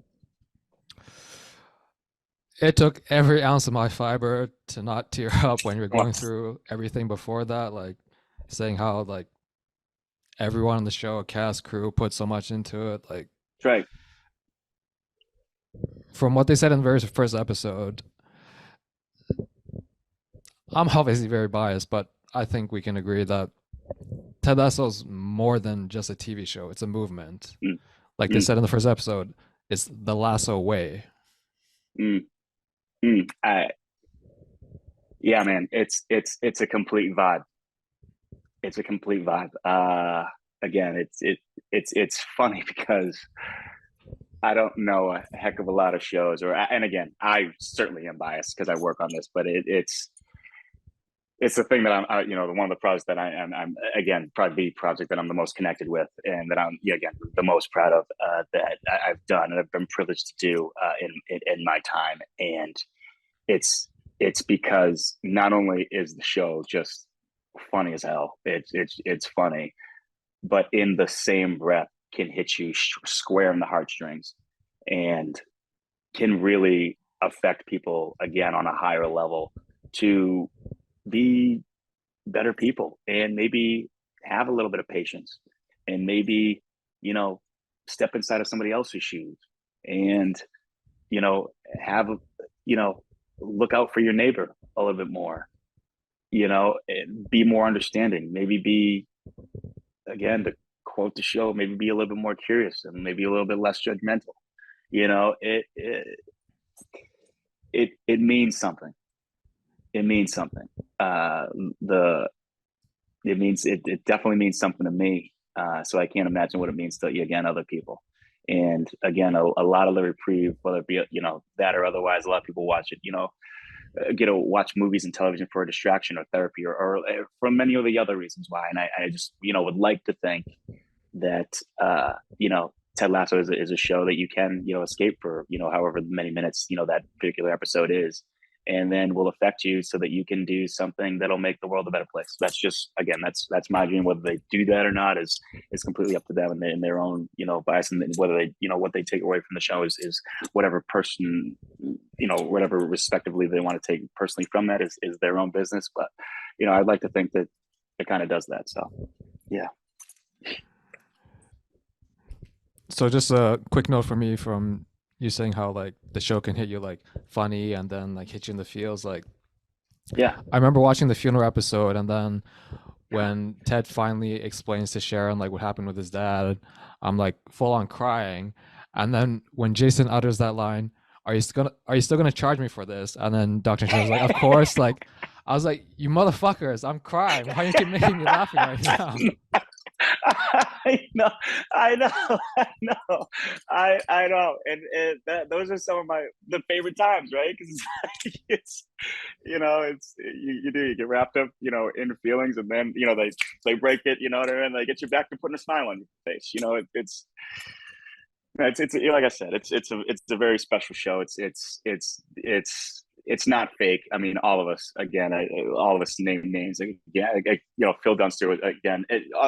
It took every ounce of my fiber to not tear up when you're going through everything before that, like saying how like everyone on the show, cast, crew, put so much into it. Like, that's right. From what they said in the very first episode, I'm obviously very biased, but I think we can agree that Ted Lasso's more than just a TV show. It's a movement. Like they said in the first episode, it's the Lasso Way. Yeah, man, it's a complete vibe. It's a complete vibe. Again, it's funny because I don't know a heck of a lot of shows, and again, I certainly am biased because I work on this, but it's the thing that I'm, one of the projects that I'm again, probably the project that I'm the most connected with and that I'm, again, the most proud of that I've done and I've been privileged to do in my time. And it's because not only is the show just funny as hell, it's funny, but in the same breath can hit you square in the heartstrings and can really affect people again on a higher level to be better people and maybe have a little bit of patience and maybe step inside of somebody else's shoes and have look out for your neighbor a little bit more, be more understanding, maybe be, again, to quote the show, maybe be a little bit more curious and maybe a little bit less judgmental. It means something. It means something. It definitely means something to me. So I can't imagine what it means to, again, other people. And again, a lot of the reprieve, whether it be, that or otherwise, a lot of people watch it, get to watch movies and television for a distraction or therapy or for many of the other reasons why. And I just, would like to think that, Ted Lasso is a show that you can, escape for, however many minutes, that particular episode is. and then will affect you so that you can do something that'll make the world a better place. That's just, again, that's my dream. Whether they do that or not is completely up to them and their own, bias, and whether they, what they take away from the show is whatever person, whatever respectively they want to take personally from that is their own business. But, I'd like to think that it kind of does that. So, yeah. So just a quick note for me from you saying how like the show can hit you like funny and then like hit you in the feels. Like, yeah, I remember watching the funeral episode, and then when Ted finally explains to Sharon like what happened with his dad, I'm like full on crying. And then when Jason utters that line, are you still gonna charge me for this? And then Dr. Sharon's like, of course. Like, I was like, you motherfuckers, I'm crying. Why you keep making me laughing right now? I know, I know, and those are some of the favorite times, right? Because it's you get wrapped up, in feelings, and then they break it, and they get you back to putting a smile on your face. It's like I said, it's a very special show. It's not fake. I mean, all of us name names. Yeah, Phil Dunster again.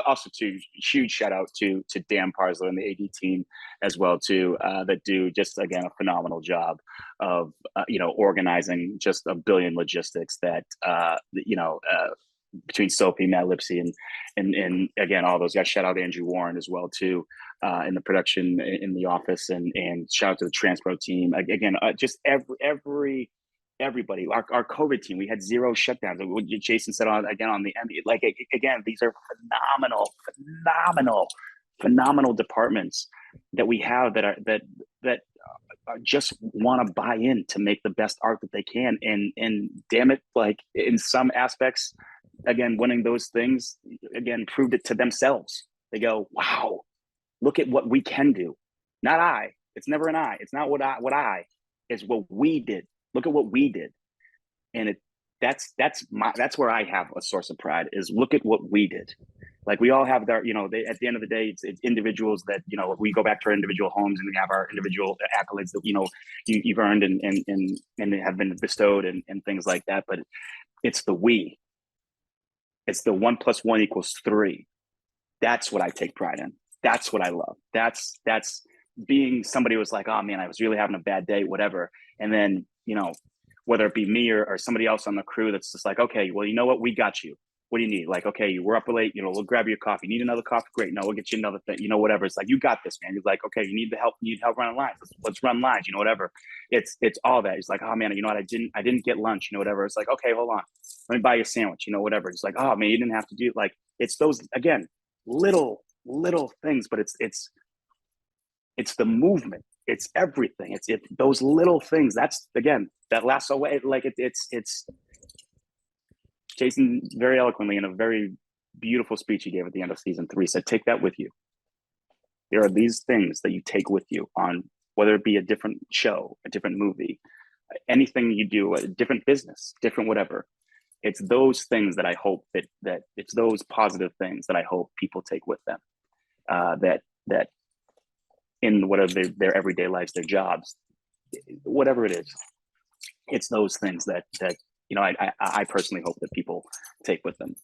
Also, too, huge shout out to Dan Parslow and the AD team as well too. That do just again a phenomenal job of organizing just a billion logistics that between Sophie, Matt Lipsy, and again all those guys. Shout out to Andrew Warren as well too, in the production in the office, and shout out to the Transpro team again. Just everybody. Our COVID team, we had 0 shutdowns. What Jason said on the end, like again, these are phenomenal departments that we have that just want to buy in to make the best art that they can, and damn it, like in some aspects, again, winning those things again proved it to themselves. They go, wow, look at what we can do. Not I. It's never an I. It's not what I. It's what we did. Look at what we did, and that's where I have a source of pride. Is look at what we did. Like we all have at the end of the day, it's individuals that we go back to our individual homes and we have our individual accolades that you've earned and have been bestowed and things like that. But it's the we. It's the 1 + 1 = 3. That's what I take pride in. That's what I love. That's being somebody who was like, oh man, I was really having a bad day, whatever. And then, whether it be me or somebody else on the crew that's just like, okay, well, you know what? We got you. What do you need? Like, okay, we're up late, we'll grab you a coffee. Need another coffee? Great. No, we'll get you another thing, whatever. It's like, you got this, man. He's like, okay, you need the help. You need help running lines. Let's run lines, whatever. It's all that. He's like, oh man, what? I didn't get lunch, whatever. It's like, okay, hold on. Let me buy you a sandwich, whatever. It's like, oh man, you didn't have to do it. Like, it's those, again, little things, but it's the movement. It's everything. It's those little things. That's again that Lasso Way. Like it's Jason very eloquently in a very beautiful speech he gave at the end of season 3 said, "Take that with you. There are these things that you take with you on whether it be a different show, a different movie, anything you do, a different business, different whatever. It's those things that I hope that it's those positive things that I hope people take with them. That." In whatever their everyday lives, their jobs, whatever it is, it's those things that I personally hope that people take with them.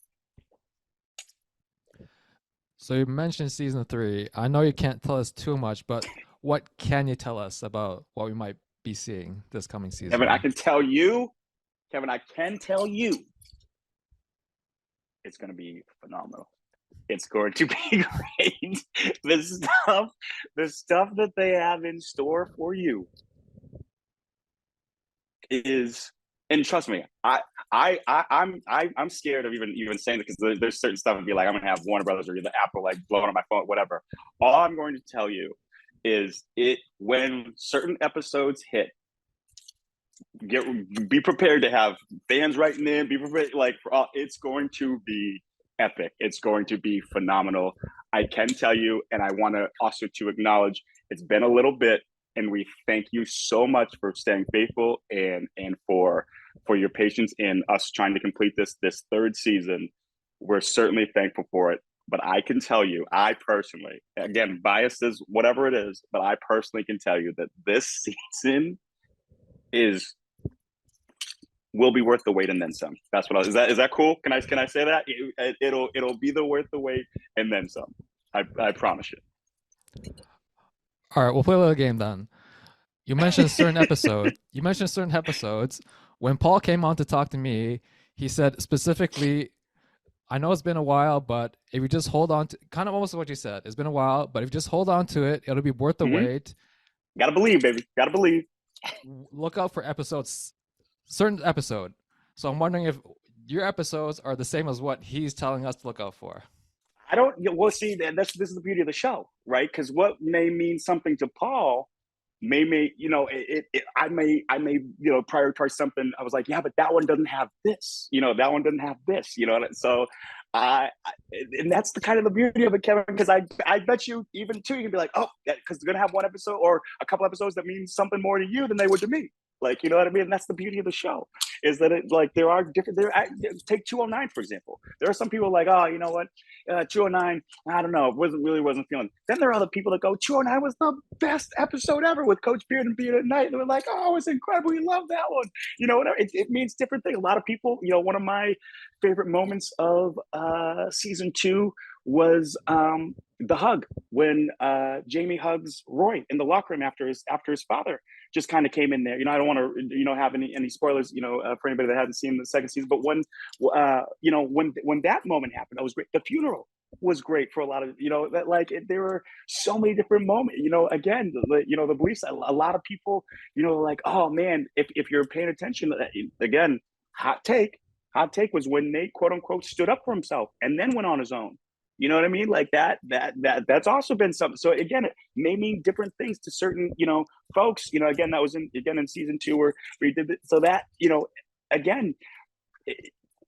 So you mentioned season 3. I know you can't tell us too much, but what can you tell us about what we might be seeing this coming season? Kevin, I can tell you, it's going to be phenomenal. It's going to be great. The stuff that they have in store for you is, and trust me, I'm scared of even saying it because there's certain stuff I'd be like, I'm gonna have Warner Brothers or the Apple like blowing on my phone, whatever. All I'm going to tell you is when certain episodes hit, be prepared to have fans writing in, be prepared, it's going to be epic. It's going to be phenomenal. I can tell you, and I want to also to acknowledge it's been a little bit, and we thank you so much for staying faithful and for your patience in us trying to complete this 3rd season. We're certainly thankful for it. But I can tell you, I personally, again, biases, whatever it is, but I personally can tell you that this season is will be worth the wait and then some. That's what is that cool? Can I say that? It'll be the worth the wait and then some. I promise you. All right, we'll play a little game then. You mentioned certain episodes. When Paul came on to talk to me, he said specifically, I know it's been a while, but if you just hold on to, kind of almost what you said, it's been a while, but if you just hold on to it, it'll be worth the wait. Gotta believe, baby. Gotta believe. Look out for certain episode. So I'm wondering if your episodes are the same as what he's telling us to look out for. I don't. Well, see, this is the beauty of the show, right? Because what may mean something to Paul may I may prioritize something. I was like, yeah, but that one doesn't have this. That one doesn't have this. So and that's the kind of the beauty of it, Kevin. Because I bet you even too, you can be like, oh, because they're gonna have one episode or a couple episodes that mean something more to you than they would to me. Like, you know what I mean? And that's the beauty of the show, is that there are different. Take 209 for example. There are some people like, oh, you know what, 209. I don't know, wasn't feeling. Then there are other people that go, 209 was the best episode ever with Coach Beard and Beard at Night. And they're like, oh, it's incredible. We love that one. Whatever. It means different things. A lot of people. One of my favorite moments of season 2 was the hug when Jamie hugs Roy in the locker room after his father just kind of came in there. I don't want to have any spoilers for anybody that hasn't seen the second season, but when that moment happened, that was great. The funeral was great for a lot of that, there were so many different moments. Again, the beliefs. A lot of people like, oh man, if you're paying attention, again, hot take was when Nate quote unquote stood up for himself and then went on his own. You know what I mean? Like that's also been something. So again, it may mean different things to certain, folks. Again, that was in season 2 where we did it. So that, again,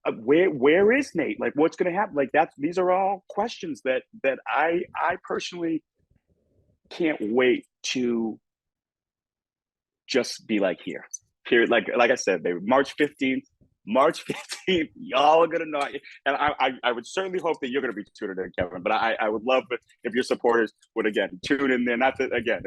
where is Nate? Like, what's going to happen? Like these are all questions that I personally can't wait to just be like here. Like I said, March 15th. Y'all are gonna know, and I would certainly hope that you're gonna be tuning in, Kevin. But I would love if your supporters would again tune in there. Not that again,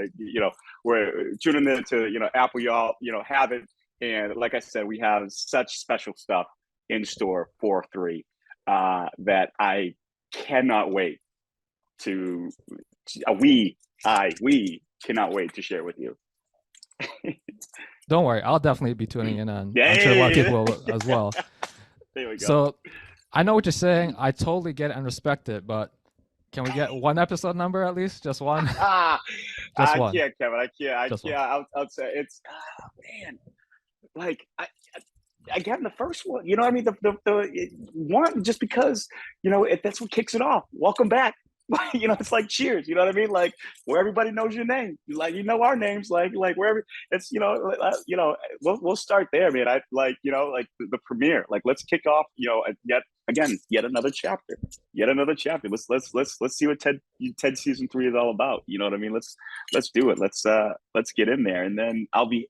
we're tuning in to Apple. Y'all have it, and like I said, we have such special stuff in store for 3 that I cannot wait to. We cannot wait to share with you. Don't worry, I'll definitely be tuning in on. I'm sure a lot of people will as well. There we go. So I know what you're saying. I totally get it and respect it, but can we get one episode number at least? Just one? Just one. I can't, Kevin. I can't. I'll say it's man. Like again, the first one. You know what I mean? The one, just because that's what kicks it off. Welcome back. It's like Cheers. You know what I mean? Like where everybody knows your name. Like our names. Like wherever it's we'll start there, man. I like the premiere. Like let's kick off. Yet another chapter. Let's see what Ted season 3 is all about. You know what I mean? Let's do it. Let's get in there, and then I'll be.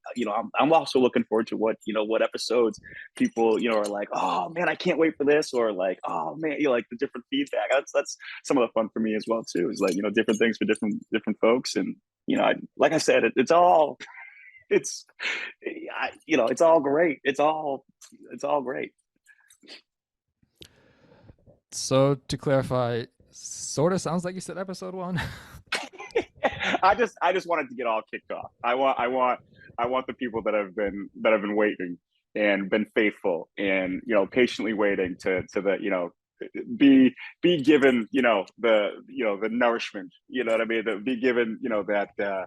I'm also looking forward to what episodes people are like. Oh man, I can't wait for this, or like, oh man, like the different feedback. That's some of the fun for me as well too. Is like different things for different folks, and like I said, it's all. It's all great. It's all great. So to clarify, sort of sounds like you said episode 1. I just wanted to get all kicked off. I want the people that have been waiting and been faithful and patiently waiting to be given the nourishment, what I mean, be given that the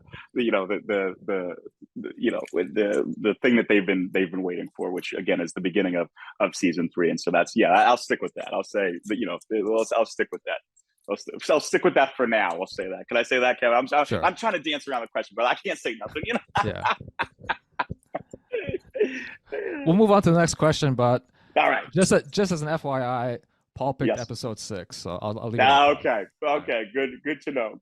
thing that they've been waiting for, which again is the beginning of season 3. And so that's I'll stick with that. I'll say that I'll stick with that. I'll stick with that for now. I'll say that. Can I say that, Kevin? Sure. I'm trying to dance around the question, but I can't say nothing. Yeah. We'll move on to the next question, but all right. Just as an FYI, Paul picked episode 6, so I'll leave it. Okay. Good to know.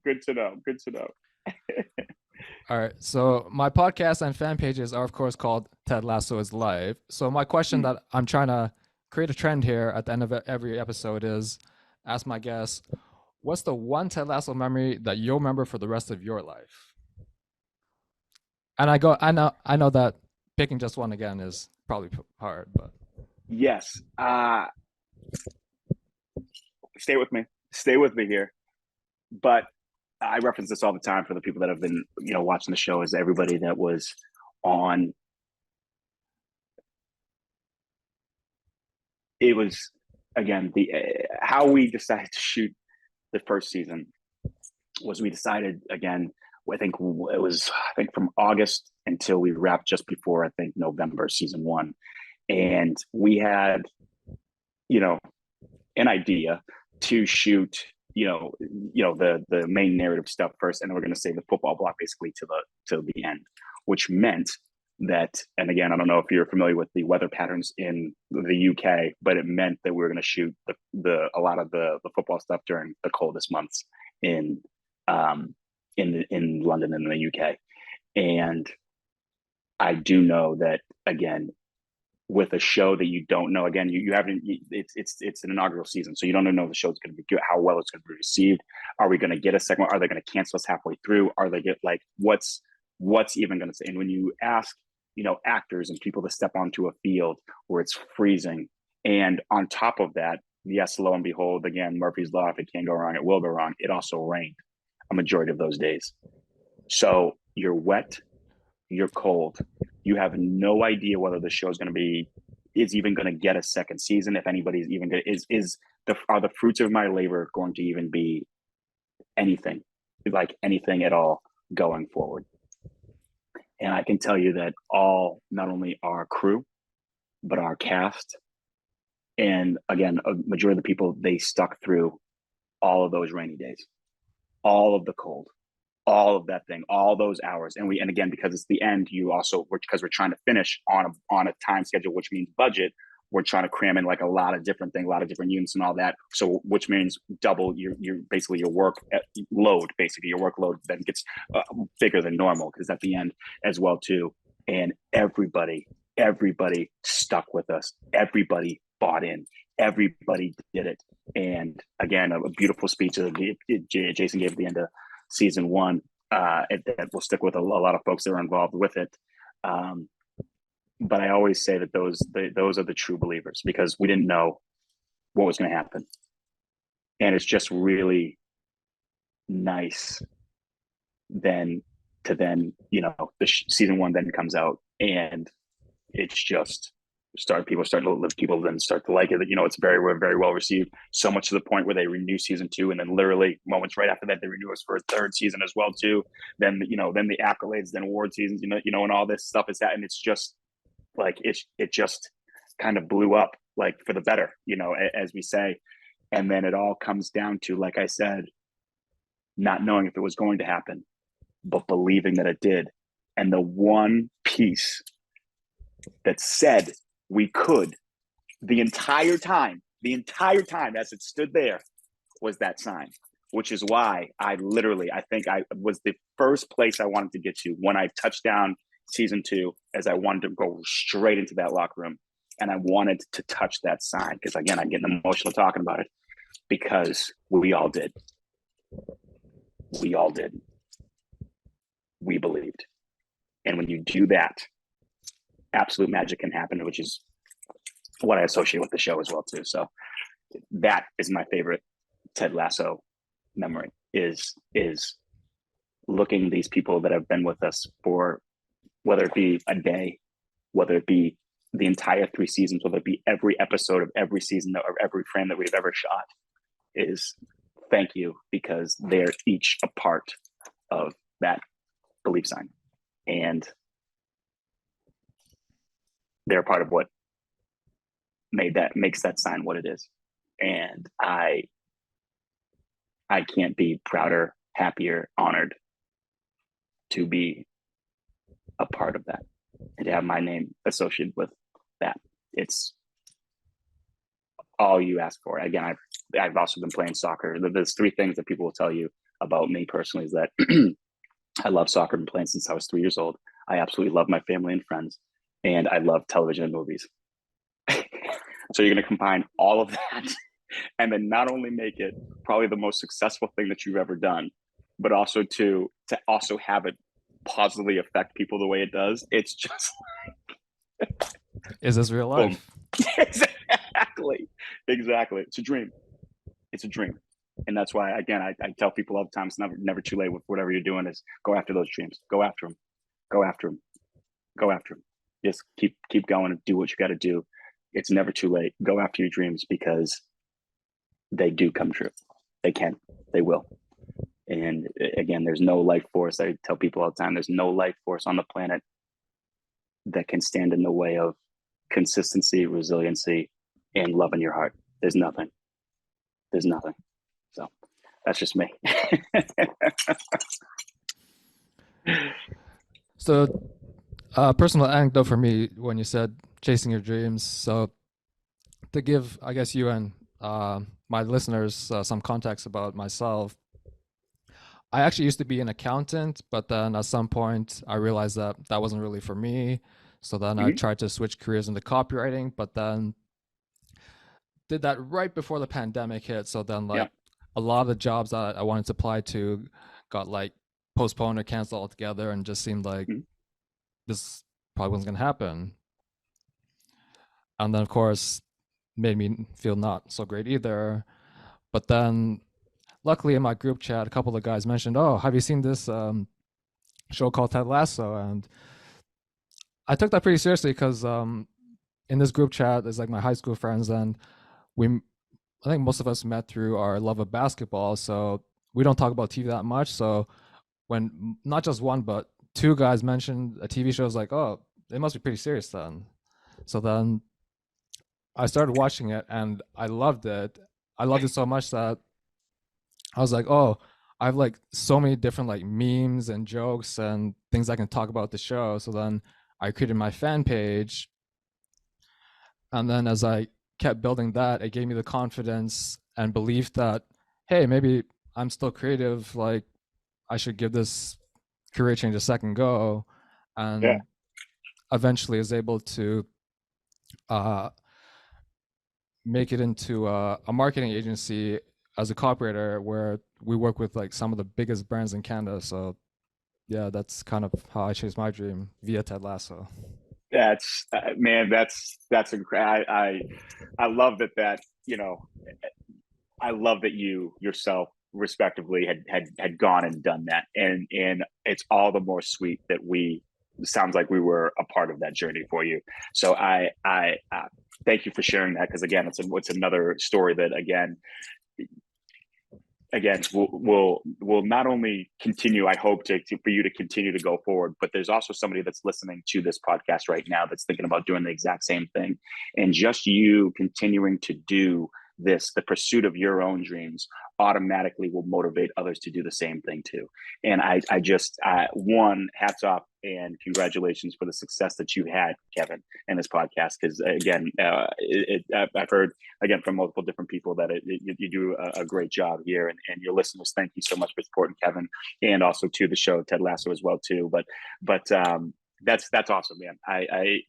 All right. So my podcast and fan pages are, of course, called Ted Lasso Is Life. So my question that I'm trying to create a trend here at the end of every episode is ask my guests, what's the one Ted Lasso memory that you'll remember for the rest of your life? And I know that picking just one again is probably hard, but Yes. Stay with me. Stay with me here. But I reference this all the time for the people that have been, watching the show, is everybody that was on. It was, again, the how we decided to shoot the first season was, we decided, again, I think it was, from August until we wrapped just before, I think, November, season 1. And we had, an idea to shoot, the main narrative stuff first, and then we're going to save the football block basically to the end, which meant that, and again, I don't know if you're familiar with the weather patterns in the UK, but it meant that we were going to shoot a lot of the football stuff during the coldest months in London and the UK. And I do know that, again, with a show that you don't know, again, you haven't, it's an inaugural season, so you don't know if the show's going to be good, how well it's going to be received. Are we going to get a second? Are they going to cancel us halfway through? Are they what's even going to say? And when you ask, actors and people to step onto a field where it's freezing, and on top of that, yes, lo and behold, again, Murphy's Law, if it can go wrong, it will go wrong. It also rained a majority of those days. So you're wet, you're cold, you have no idea whether the show is even going to get a second season. If anybody's even going to, are the fruits of my labor going to even be anything at all going forward? And I can tell you that not only our crew, but our cast, and again, a majority of the people, they stuck through all of those rainy days, all of the cold, all of that thing, all those hours. And again, because it's the end, because we're trying to finish on a time schedule, which means budget, we're trying to cram in a lot of different things, a lot of different units and all that. So, which means double your basically your work load. Basically, your workload then gets bigger than normal, because at the end as well too. And everybody stuck with us. Everybody bought in. Everybody did it. And again, a beautiful speech that Jason gave at the end of season 1 that will stick with a lot of folks that are involved with it. But I always say that those are the true believers, because we didn't know what was going to happen. And it's just really nice then the season 1 then comes out, and it's just people start to like it. It's very, very well received, so much to the point where they renew season 2, and then literally moments right after that they renew us for a 3rd season as well too. Then then the accolades, then award seasons, and all this stuff is that, and it's just it just kind of blew up for the better, as we say. And then it all comes down to, like I said, not knowing if it was going to happen, but believing that it did. And the one piece that said we could the entire time as it stood there was that sign, which is why I think I was the first place I wanted to get to when I touched down season 2, as I wanted to go straight into that locker room, and I wanted to touch that sign, because again, I'm getting emotional talking about it, because we all did. We believed. And when you do that, absolute magic can happen, which is what I associate with the show as well too. So that is my favorite Ted Lasso memory, is looking these people that have been with us for, whether it be a day, whether it be the entire 3 seasons, whether it be every episode of every season or every frame that we've ever shot, is thank you, because they're each a part of that belief sign, and they're part of what makes that sign what it is. And I can't be prouder, happier, honored to be a part of that, and to have my name associated with that. It's all you ask for. Again, I've also been playing soccer. There's 3 things that people will tell you about me personally, is that I love soccer. I've been playing since I was 3 years old. I absolutely love my family and friends, and I love television and movies. So you're going to combine all of that, and then not only make it probably the most successful thing that you've ever done, but also to also have it positively affect people the way it does. It's just Is this real Boom. life? Exactly. Exactly. It's a dream. It's a dream. And that's why, again, I tell people all the time, it's never too late with whatever you're doing. Is go after those dreams. Go after them. Go after them. Go after them. Just keep going and do what you got to do. It's never too late. Go after your dreams because they do come true. They can. They will. And again, there's no life force. I tell people all the time, there's no life force on the planet that can stand in the way of consistency, resiliency, and love in your heart. There's nothing. There's nothing. So that's just me. So, personal anecdote for me when you said chasing your dreams. So, to give, I guess, you and my listeners some context about myself, I actually used to be an accountant, but then at some point I realized that that wasn't really for me. So then I tried to switch careers into copywriting, but then did that right before the pandemic hit. So then, like, a lot of the jobs that I wanted to apply to got like postponed or canceled altogether, and just seemed like this probably wasn't going to happen. And then, of course, made me feel not so great either. But then, luckily, in my group chat, a couple of guys mentioned, "Oh, have you seen this show called Ted Lasso?" And I took that pretty seriously because in this group chat, there's like my high school friends, and I think most of us met through our love of basketball. So we don't talk about TV that much. So when not just one, but two guys mentioned a TV show, I was like, oh, it must be pretty serious then. So then I started watching it and I loved it. I loved it so much that I was like, oh, I have like so many different like memes and jokes and things I can talk about the show. So then I created my fan page. And then as I kept building that, it gave me the confidence and belief that, hey, maybe I'm still creative. Like I should give this career change a second go. And eventually is able to make it into a marketing agency as a copywriter where we work with like some of the biggest brands in Canada. So yeah, that's kind of how I chased my dream via Ted Lasso. That's man, that's incredible. I love that I love that you yourself respectively had gone and done that, and it's all the more sweet that we sounds like we were a part of that journey for you. So I thank you for sharing that, because again, it's another story that again will not only continue, I hope to for you to continue to go forward, but there's also somebody that's listening to this podcast right now that's thinking about doing the exact same thing, and just you continuing to do this, the pursuit of your own dreams, automatically will motivate others to do the same thing too. And I just one, hats off and congratulations for the success that you had, Kevin, in this podcast. Because again, I've heard again from multiple different people that you do a great job here, and your listeners, thank you so much for supporting Kevin, and also to the show Ted Lasso as well too. But that's awesome, man. I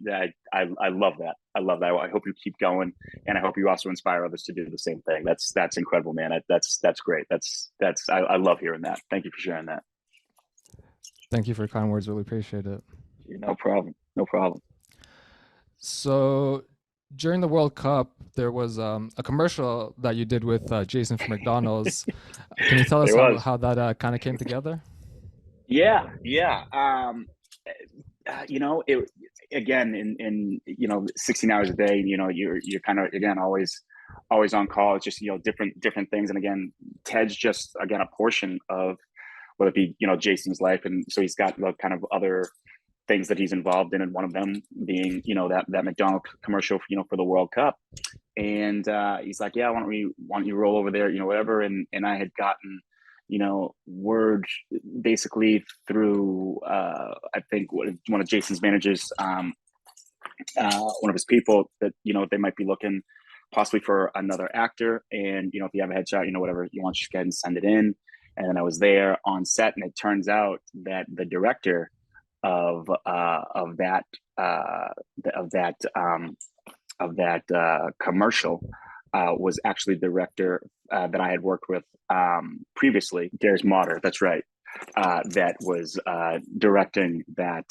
love that. I love that. I hope you keep going, and I hope you also inspire others to do the same thing. That's incredible, man. That's great. I love hearing that. Thank you for sharing that. Thank you for your kind words. Really appreciate it. No problem. No problem. So during the World Cup, there was a commercial that you did with Jason from McDonald's. Can you tell us how that kind of came together? Yeah. It again in 16 hours a day. You're kind of again always on call. It's just different things. And again, Ted's just again a portion of whether it be Jason's life, and so he's got kind of other things that he's involved in, and one of them being that McDonald commercial for the World Cup. And he's like, yeah, why don't you roll over there, whatever. And I had gotten word basically through I think one of Jason's managers, one of his people, that they might be looking possibly for another actor, and if you have a headshot, whatever you want, just go ahead and send it in. And then I was there on set, and it turns out that the director of that commercial was actually the director that I had worked with previously, Darius Motter. That's right. That was directing that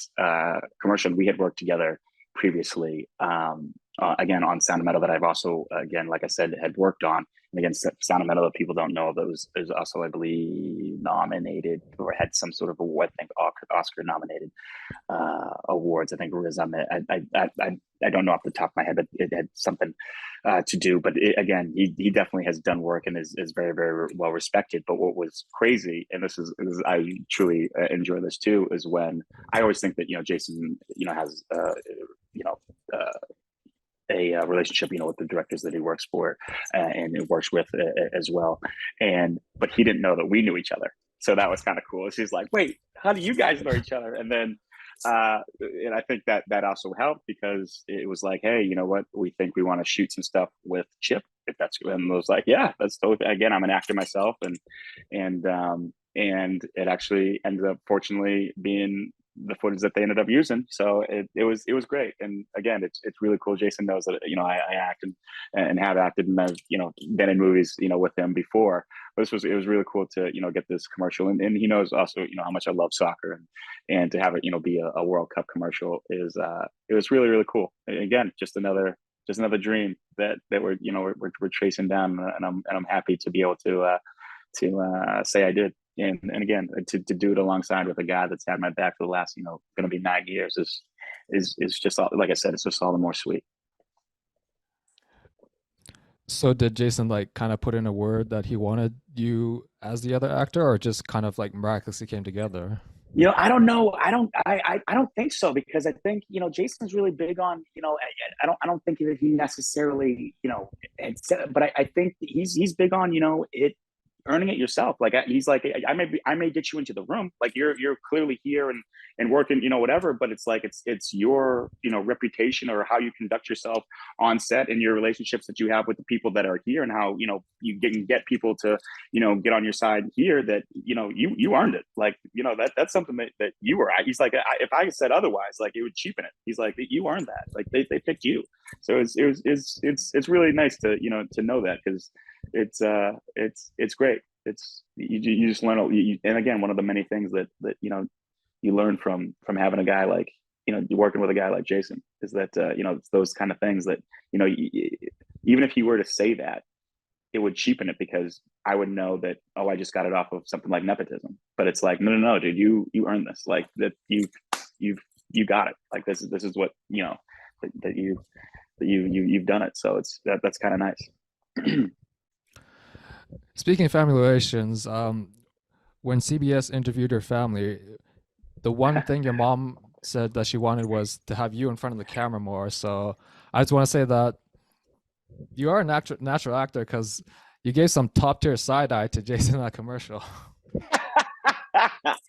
commercial. We had worked together previously, again, on Sound of Metal, that I've also, again, like I said, had worked on. And again, Sound of Metal, that people don't know, that was also, I believe, nominated or had some sort of award, I think Oscar nominated awards. I think it was on the, I don't know off the top of my head, but it had something to do. But again, he definitely has done work and is very, very well respected. But what was crazy, and this is I truly enjoy this too, is when I always think that, Jason, has, a relationship, with the directors that he works for and it works with as well. But he didn't know that we knew each other. So that was kind of cool. She's like, wait, how do you guys know each other? And then, and I think that also helped, because it was like, hey, you know what? We think we want to shoot some stuff with Chip, if that's, and I was like, yeah, that's totally, again, I'm an actor myself. And it actually ended up, fortunately, being the footage that they ended up using. So it was great. And again, it's really cool. Jason knows that, I act and have acted and I've, been in movies, with him before. But it was really cool to, get this commercial. And he knows also, how much I love soccer, and to have it, be a World Cup commercial it was really, really cool. And again, just another dream that we're chasing down. And I'm happy to be able to say I did. And again, to do it alongside with a guy that's had my back for the last, going to be 9 years is just, like I said, it's just all the more sweet. So did Jason like kind of put in a word that he wanted you as the other actor, or just kind of like miraculously came together? I don't know. I don't think so, because I think, Jason's really big on, I don't think that he necessarily, but I think he's big on, earning it yourself. Like, he's like, I may get you into the room, like you're clearly here and working, whatever, but it's like it's your, reputation, or how you conduct yourself on set, and your relationships that you have with the people that are here, and how, you can get people to, get on your side here, that, you earned it. Like, that's something that you were at. He's like, if I said otherwise, like, it would cheapen it. He's like, you earned that. Like, they picked you. So it's really nice to, to know that, because it's great. It's you just learn, and again, one of the many things that you learn from having a guy like, you're working with a guy like Jason, is that it's those kind of things that, even if he were to say that, it would cheapen it, because I would know that, oh, I just got it off of something like nepotism. But it's like, no, dude, you earned this. Like, that you got it. Like, this is what, that you've done it. So that's kind of nice. Speaking of family relations, when CBS interviewed your family, the one thing your mom said that she wanted was to have you in front of the camera more. So I just want to say that you are a natural actor, because you gave some top tier side eye to Jason in that commercial.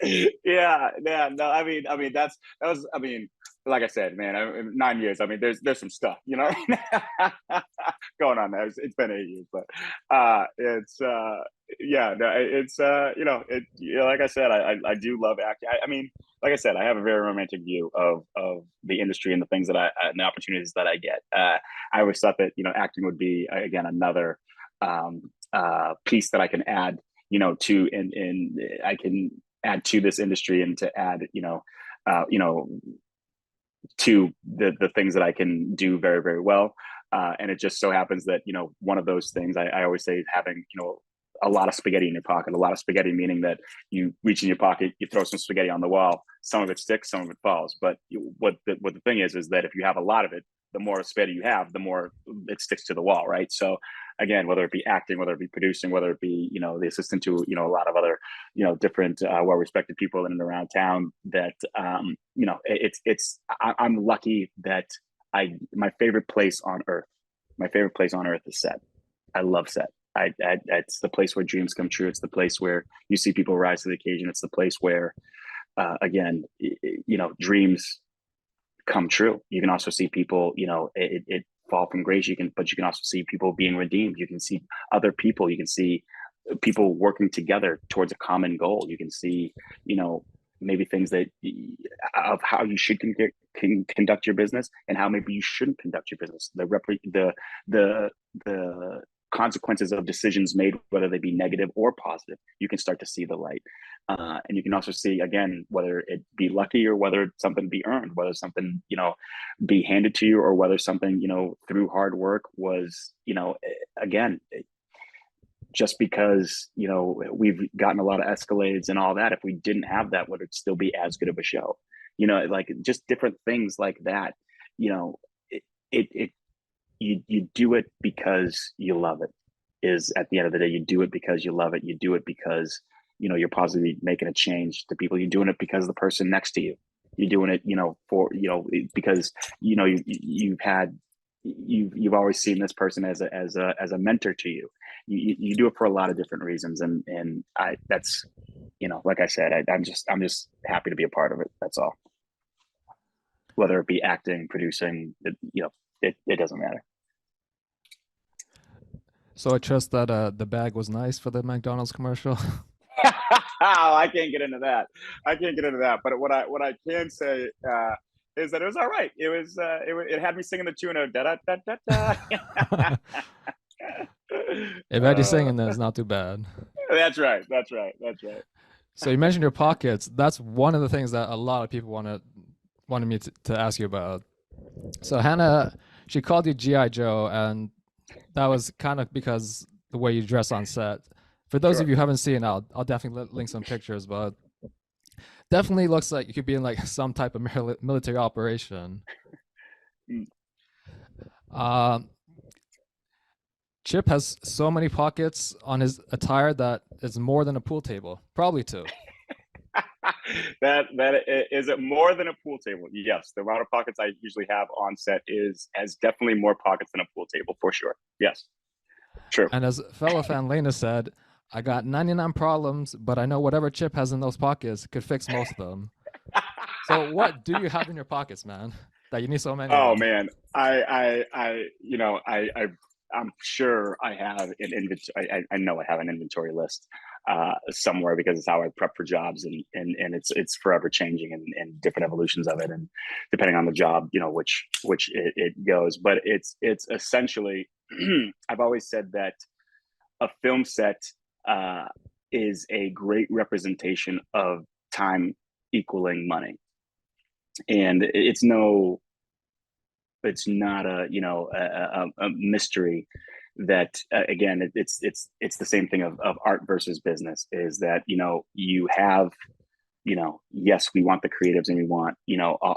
Yeah, no, that was, like I said, man, 9 years. There's some stuff, going on there. It's been 8 years, but it's yeah, no, it's like I said, I do love acting. Like I said, I have a very romantic view of the industry and the things and the opportunities that I get. I always thought that, acting would be, again, another piece that I can add, to, and I can add to this industry, and to add, to the things that I can do very, very well. And it just so happens that, one of those things I always say, having, a lot of spaghetti in your pocket. A lot of spaghetti meaning that you reach in your pocket, you throw some spaghetti on the wall, some of it sticks, some of it falls. But what the thing is that if you have a lot of it, the more spaghetti you have, the more it sticks to the wall, right? So again, whether it be acting, whether it be producing, whether it be, the assistant to, a lot of other, different well-respected people in and around town, that, I'm lucky that my favorite place on earth is set. I love set. It's the place where dreams come true. It's the place where you see people rise to the occasion. It's the place where, again, dreams come true. You can also see people, it fall from grace. But you can also see people being redeemed. You can see other people. You can see people working together towards a common goal. You can see, maybe things that of how you should conduct your business, and how maybe you shouldn't conduct your business. The consequences of decisions made, whether they be negative or positive, you can start to see the light. And you can also see, again, whether it be lucky or whether something be earned, whether something, be handed to you, or whether something, through hard work was, again, just because, we've gotten a lot of escalades and all that, if we didn't have that, would it still be as good of a show? Like just different things like that. It, it you do it because you love it. Is at the end of the day, you do it because you love it. You do it because you're positively making a change to people. You're doing it because of the person next to you. You're doing it, for because you've always seen this person as a mentor to you. You do it for a lot of different reasons, and that's like I said, I'm just happy to be a part of it. That's all. Whether it be acting, producing, it doesn't matter. So I trust that the bag was nice for the McDonald's commercial. I can't get into that. But what I can say is that it was all right. It had me singing the tune of da da da da da. If Eddie's singing, then it's not too bad. That's right. So you mentioned your pockets. That's one of the things that a lot of people wanted me to ask you about. So Hannah, she called you G.I. Joe, and that was kind of because the way you dress on set. For those Sure. of you who haven't seen, I'll definitely link some pictures, but definitely looks like you could be in like some type of military operation. Chip has so many pockets on his attire that it's more than a pool table, probably two. That is it more than a pool table? Yes, the amount of pockets I usually have on set has definitely more pockets than a pool table, for sure. Yes, true. And as fellow fan Lena said, I got 99 problems, but I know whatever Chip has in those pockets could fix most of them. So what do you have in your pockets, man, that you need so many Oh of? man, I'm sure I have an inventory. I know I have an inventory list somewhere, because it's how I prep for jobs, and it's forever changing, and different evolutions of it, and depending on the job, which it goes. But it's essentially, I've always said that a film set is a great representation of time equaling money, and it's not a mystery that again, it's the same thing of art versus business, is that you have, yes, we want the creatives and we want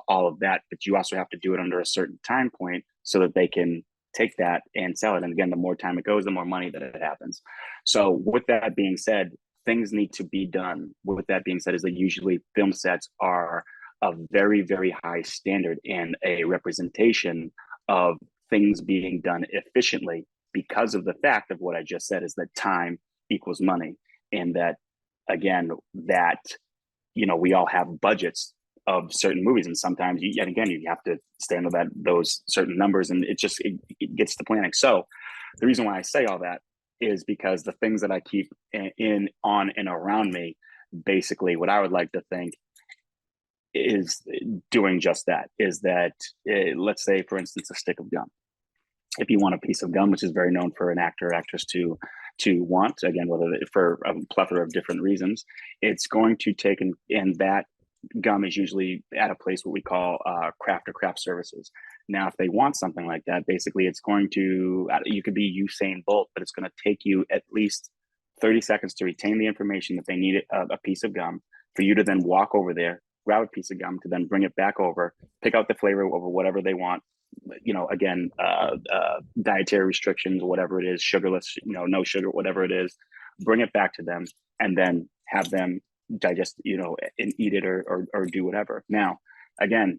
all of that, but you also have to do it under a certain time point so that they can take that and sell it. And again, the more time it goes, the more money that it happens. So with that being said, things need to be done. With that being said, is that usually film sets are a very, very high standard and a representation of things being done efficiently, because of the fact of what I just said, is that time equals money. And that, again, that, we all have budgets of certain movies, and sometimes you have to stand on those certain numbers, and it gets to planning. So the reason why I say all that is because the things that I keep on and around me, basically what I would like to think is doing just that, is that let's say, for instance, a stick of gum. If you want a piece of gum, which is very known for an actor or actress to want, again, whether for a plethora of different reasons, it's going to take, and that gum is usually at a place what we call craft or craft services. Now, if they want something like that, basically it's going to, you could be Usain Bolt, but it's going to take you at least 30 seconds to retain the information that they need a piece of gum, for you to then walk over there, grab a piece of gum, to then bring it back over, pick out the flavor over whatever they want, again, dietary restrictions, whatever it is, sugarless, no sugar, whatever it is, bring it back to them, and then have them digest, and eat it, or do whatever. Now, again,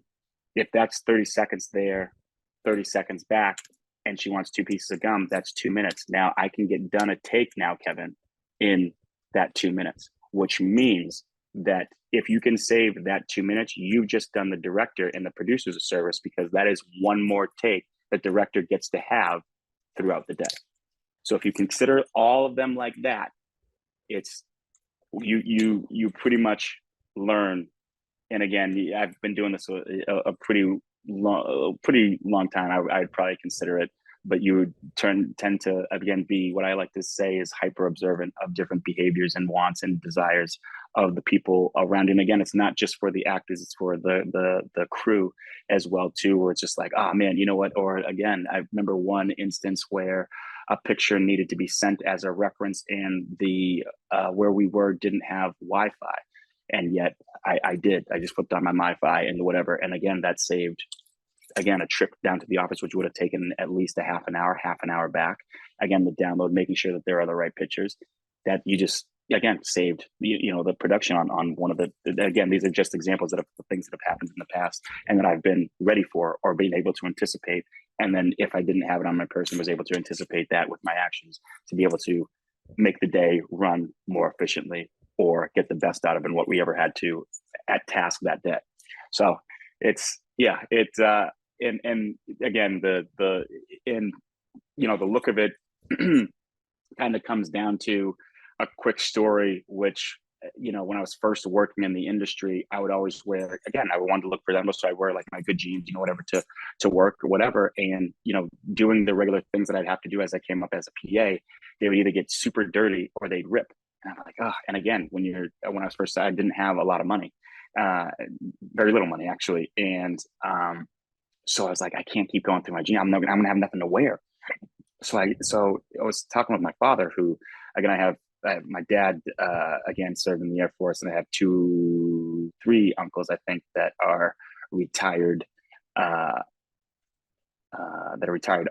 if that's 30 seconds there, 30 seconds back, and she wants 2 pieces of gum, that's 2 minutes. Now I can get done a take now, Kevin, in that 2 minutes, which means that if you can save that 2 minutes, you've just done the director and the producers a service, because that is one more take the director gets to have throughout the day. So if you consider all of them like that, it's you pretty much learn. And again, I've been doing this a pretty long time. I'd probably consider it but you would tend to again be what I like to say is hyper observant of different behaviors and wants and desires of the people around. And again, it's not just for the actors; it's for the crew as well too. Where it's just like, oh man, you know what? Or again, I remember one instance where a picture needed to be sent as a reference, and the where we were didn't have Wi-Fi, and yet I did. I just flipped on my Wi-Fi and whatever, and again, that saved again a trip down to the office, which would have taken at least a half an hour back. Again, the download, making sure that there are the right pictures. That you just again saved the production on one of the. Again, these are just examples of the things that have happened in the past and that I've been ready for or being able to anticipate. And then if I didn't have it on my person, was able to anticipate that with my actions to be able to make the day run more efficiently or get the best out of it what we ever had to at task that day. So it's and again the look of it kind of comes down to a quick story, which when I was first working in the industry, I would always wear, again, I wanted to look for them, so I wear like my good jeans, whatever to work or whatever. And doing the regular things that I'd have to do as I came up as a PA, they would either get super dirty or they'd rip. And I'm like, oh, and again, when I was first, I didn't have a lot of money, very little money actually, and so I was like, I can't keep going through my jeans. I'm gonna have nothing to wear. So I was talking with my father, who again I have my dad again served in the Air Force, and I have three uncles I think that are retired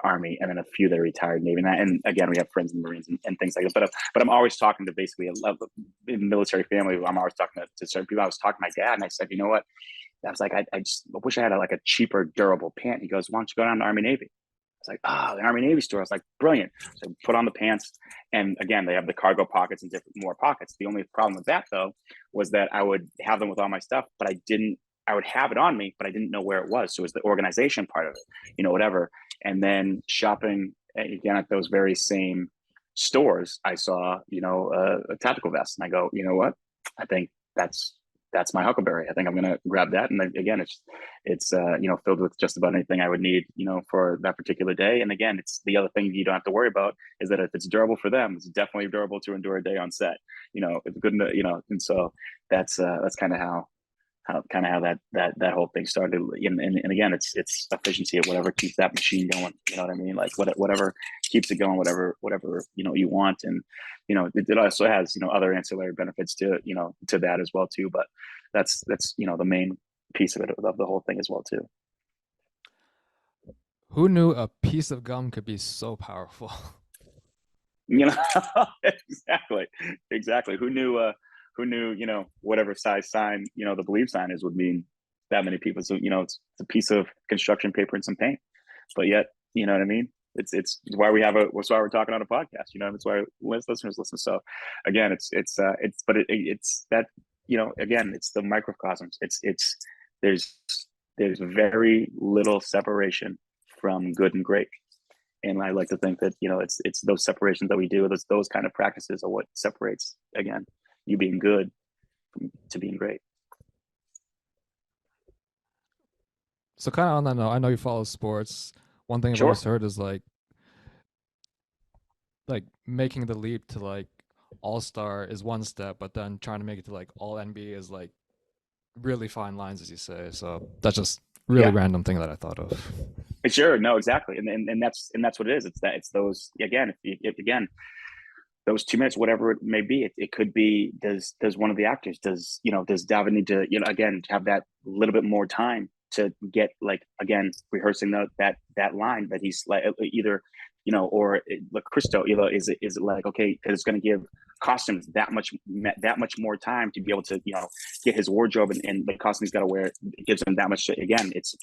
Army, and then a few that are retired Navy. And again, we have friends in the Marines and things like that. But I'm always talking to basically in the military family. I'm always talking to certain people. I was talking to my dad, and I said, you know what? I was like, I just wish I had a cheaper, durable pant. He goes, why don't you go down to Army Navy? I was like, oh, the Army Navy store. I was like, brilliant. So I put on the pants, and again, they have the cargo pockets and different more pockets. The only problem with that though was that I would have them with all my stuff, but I would have it on me, but I didn't know where it was. So it was the organization part of it, whatever. And then shopping again at those very same stores, I saw, a tactical vest, and I go, you know what? I think that's my Huckleberry. I think I'm gonna grab that. And then, again, it's filled with just about anything I would need, for that particular day. And again, it's the other thing you don't have to worry about is that if it's durable for them, it's definitely durable to endure a day on set. It's good, and so that's kind of how that whole thing started. And again, it's efficiency at whatever keeps that machine going. You know what I mean? Like whatever keeps it going, whatever you want. And it also has other ancillary benefits to to that as well too. But that's the main piece of the whole thing as well too. Who knew a piece of gum could be so powerful? Exactly. Who knew, whatever size sign, the believe sign is would mean that many people. So, it's a piece of construction paper and some paint, but yet, you know what I mean? It's why that's why we're talking on a podcast, it's why listeners listen. So again, it's that, again, it's the microcosms. There's very little separation from good and great. And I like to think that, it's those separations that we do, those kind of practices are what separates, again, you being good to being great. So kind of on that note, I know you follow sports. One thing I've Sure. always heard is like making the leap to like all-star is one step, but then trying to make it to like all NBA is like really fine lines, as you say. So that's just really random thing that I thought of. Sure. No, exactly. And that's what it is. It's those, again, if again, those 2 minutes, whatever it may be, it could be, does one of the actors, does Davin need to, again, have that little bit more time to get, like, again, rehearsing that line that he's like either, or like Christo, is it like, okay, it's going to give costumes that much more time to be able to, get his wardrobe and the costume he's got to wear. It gives him that much. Again, it's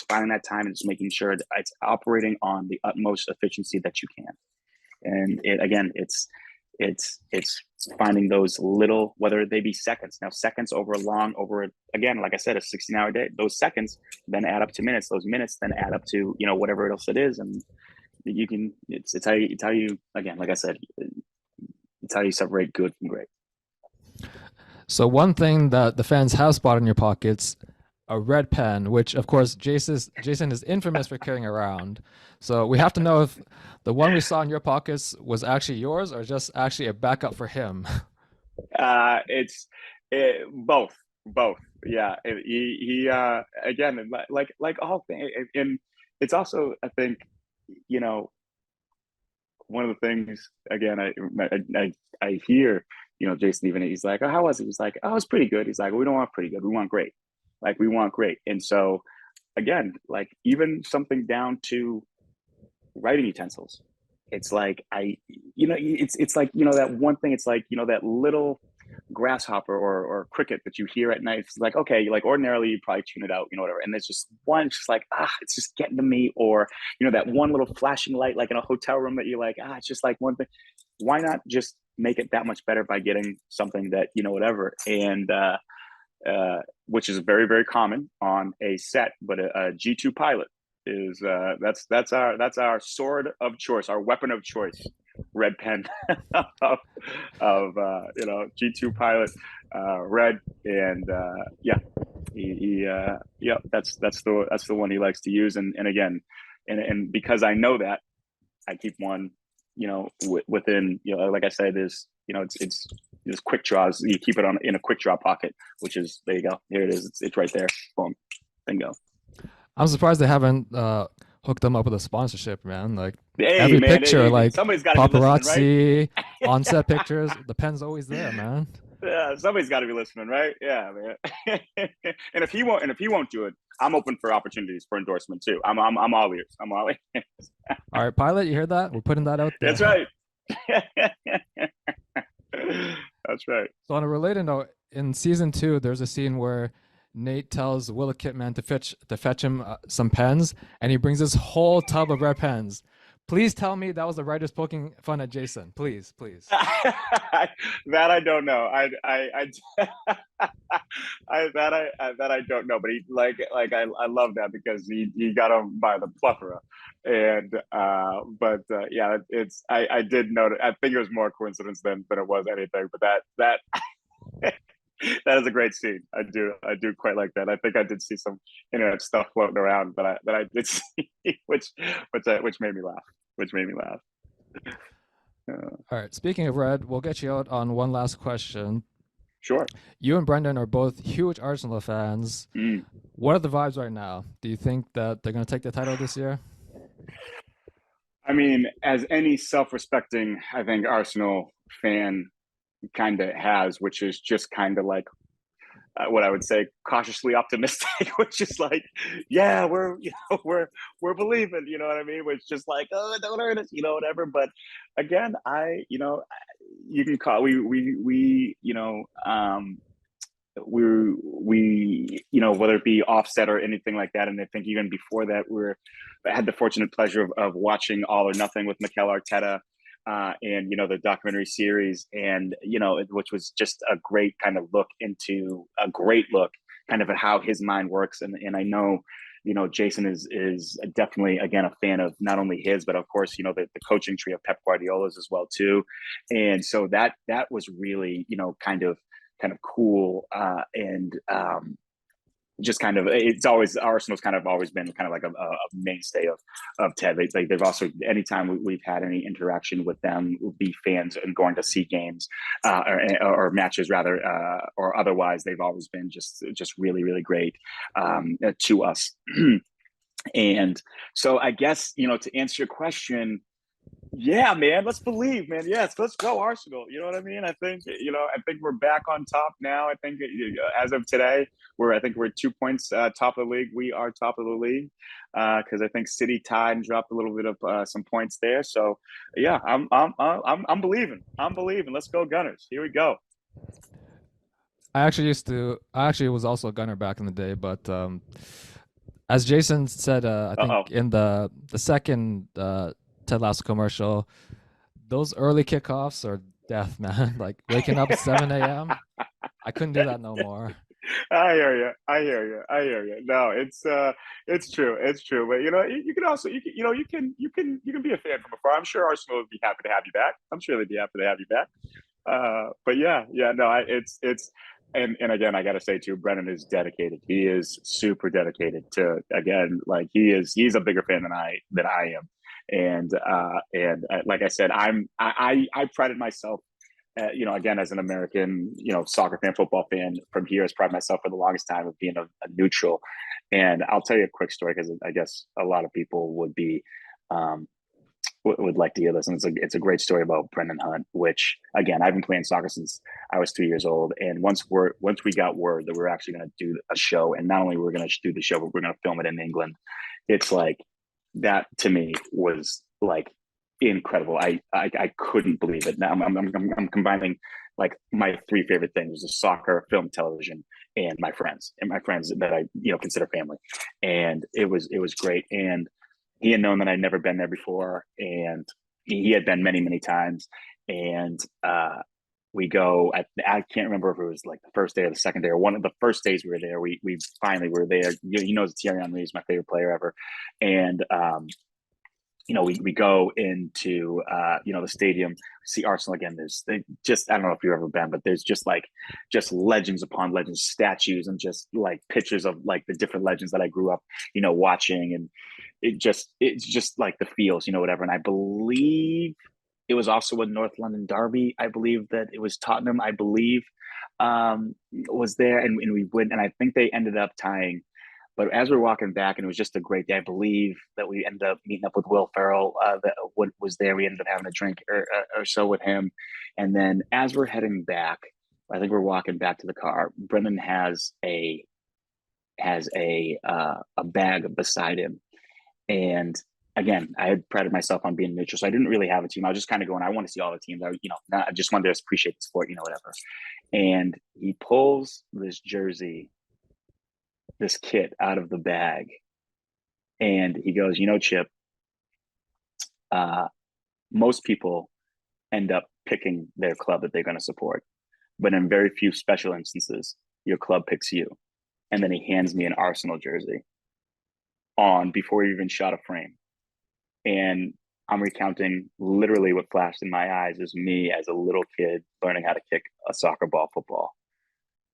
finding that time and just making sure that it's operating on the utmost efficiency that you can. And it's finding those little, whether they be seconds. Now, seconds again, like I said, a 16-hour day. Those seconds then add up to minutes. Those minutes then add up to whatever else it is, and you can. It's how you again, like I said, it's how you separate good from great. So one thing that the fans have spotted in your pockets, a red pen, which of course Jason is infamous for carrying around. So we have to know if the one we saw in your pockets was actually yours or just actually a backup for him. It's both, both. Yeah, he again, like all things, and it's also, I think, you know, one of the things again, I hear, you know, Jason, even he's like, oh, how was it? He's like, oh, it's pretty good. He's like, we don't want pretty good, we want great. Like we want great. And so again, like even something down to writing utensils. It's like it's like, you know, that one thing. It's like, you know, that little grasshopper or cricket that you hear at night. It's like, okay, like ordinarily you probably tune it out, you know, whatever. And there's just one, just like, it's just getting to me. Or, you know, that one little flashing light, like in a hotel room that you're like, it's just like one thing. Why not just make it that much better by getting something that, you know, whatever. And which is very, very common on a set, but a G2 pilot is that's our sword of choice, our weapon of choice, red pen of you know, G2 pilot, red. And yeah, that's the one he likes to use. And again, and because I know that, I keep one, you know, within, you know, like I said, is, you know, it's quick draws. You keep it on in a quick draw pocket, which is, there you go. Here it is. It's right there. Boom. Bingo. I'm surprised they haven't hooked them up with a sponsorship, man. Like Hey every man, picture, like somebody's got to be listening, paparazzi, on-set pictures, the pen's always there, man. right? Somebody's got to be listening, right? Yeah, man. And if he won't do it, I'm open for opportunities for endorsement too. I'm all ears. I'm all ears. All right, pilot, you heard that? We're putting that out there. That's right. That's right. So on a related note, in season 2, there's a scene where Nate tells Willa Kitman to fetch him some pens, and he brings this whole tub of red pens. Please tell me that was the writers poking fun at Jason. Please, please. That I don't know. That I don't know. But he I love that because he got him by the plethora. And yeah, I did notice. I think it was more coincidence than it was anything. But that that is a great scene. I do quite like that. I think I did see some internet stuff floating around that I did see, which made me laugh. Which made me laugh. All right. Speaking of red, we'll get you out on one last question. Sure. You and Brendan are both huge Arsenal fans. Mm. What are the vibes right now? Do you think that they're going to take the title this year? I mean, as any self-respecting, I think, Arsenal fan kind of has, which is just kind of like what I would say, cautiously optimistic, which is like, yeah, we're believing, you know what I mean? Which just like, oh, don't hurt us, you know, whatever. But again, you know, you can call you know, you know, whether it be Offset or anything like that. And I think even before that, I had the fortunate pleasure of watching All or Nothing with Mikel Arteta. And, you know, the documentary series, and, you know, which was just a great kind of look kind of at how his mind works. And I know, you know, Jason is definitely, again, a fan of not only his, but of course, you know, the coaching tree of Pep Guardiola's as well, too. And so that was really, you know, kind of cool. And just kind of, it's always, Arsenal's kind of always been kind of like a mainstay of Ted. They've also, anytime we've had any interaction with them, be fans and going to see games or matches rather, or otherwise, they've always been just really, really great to us. And so I guess, you know, to answer your question, yeah, man, let's believe, man. Yes, let's go Arsenal. You know what I mean? I think, you know, we're back on top now. I think as of today, I think we're 2 points top of the league. We are top of the league because I think City tied and dropped a little bit of some points there. So yeah, I'm believing. I'm believing. Let's go Gunners. Here we go. I actually was also a Gunner back in the day, but as Jason said, I think in the second Ted Lasso commercial, those early kickoffs are death, man. Like waking up at 7 a.m. I couldn't do that no more. I hear you. No, it's true. It's true. But you know, you can also, you can be a fan from afar. I'm sure Arsenal would be happy to have you back. I'm sure they'd be happy to have you back. But yeah, no, it's and again, I got to say too, Brennan is dedicated. He is super dedicated to, again, like he's a bigger fan than I am. And like I said, I prided myself, again, as an American, soccer fan, football fan from here, has prided myself for the longest time of being a neutral. And I'll tell you a quick story because I guess a lot of people um, would like to hear this. And it's a great story about Brendan Hunt, which again, I've been playing soccer since I was 2 years old. And once we got word that we were actually going to do a show, and not only we're going to do the show, but we're going to film it in England, it's like that to me was like incredible. I couldn't believe it. Now I'm combining like my three favorite things: the soccer, film, television, and my friends that I consider family. And it was great. And he had known that I'd never been there before, and he had been many times. And we go I can't remember if it was like the first day or the second day or one of the first days we were there. We finally were there. Thierry Henry is my favorite player ever, and we go into the stadium, see Arsenal again. I don't know if you've ever been, but there's just legends upon legends, statues, and just like pictures of like the different legends that I grew up watching. And it's just like the feels, whatever. And I believe it was also a North London derby. I believe that it was Tottenham, I believe, was there, and we went, and I think they ended up tying. But as we're walking back, and it was just a great day, I believe that we ended up meeting up with Will Ferrell, that was there. We ended up having a drink or so with him. And then as we're heading back, I think we're walking back to the car. Brendan has a bag beside him. And again, I had prided myself on being neutral, so I didn't really have a team. I was just kind of going, I want to see all the teams. I just wanted to appreciate the sport, whatever. And he pulls this jersey, this kit out of the bag, and he goes, Chip, most people end up picking their club that they're going to support, but in very few special instances, your club picks you. And then he hands me an Arsenal jersey on before he even shot a frame. And I'm recounting literally what flashed in my eyes is me as a little kid learning how to kick a soccer ball football,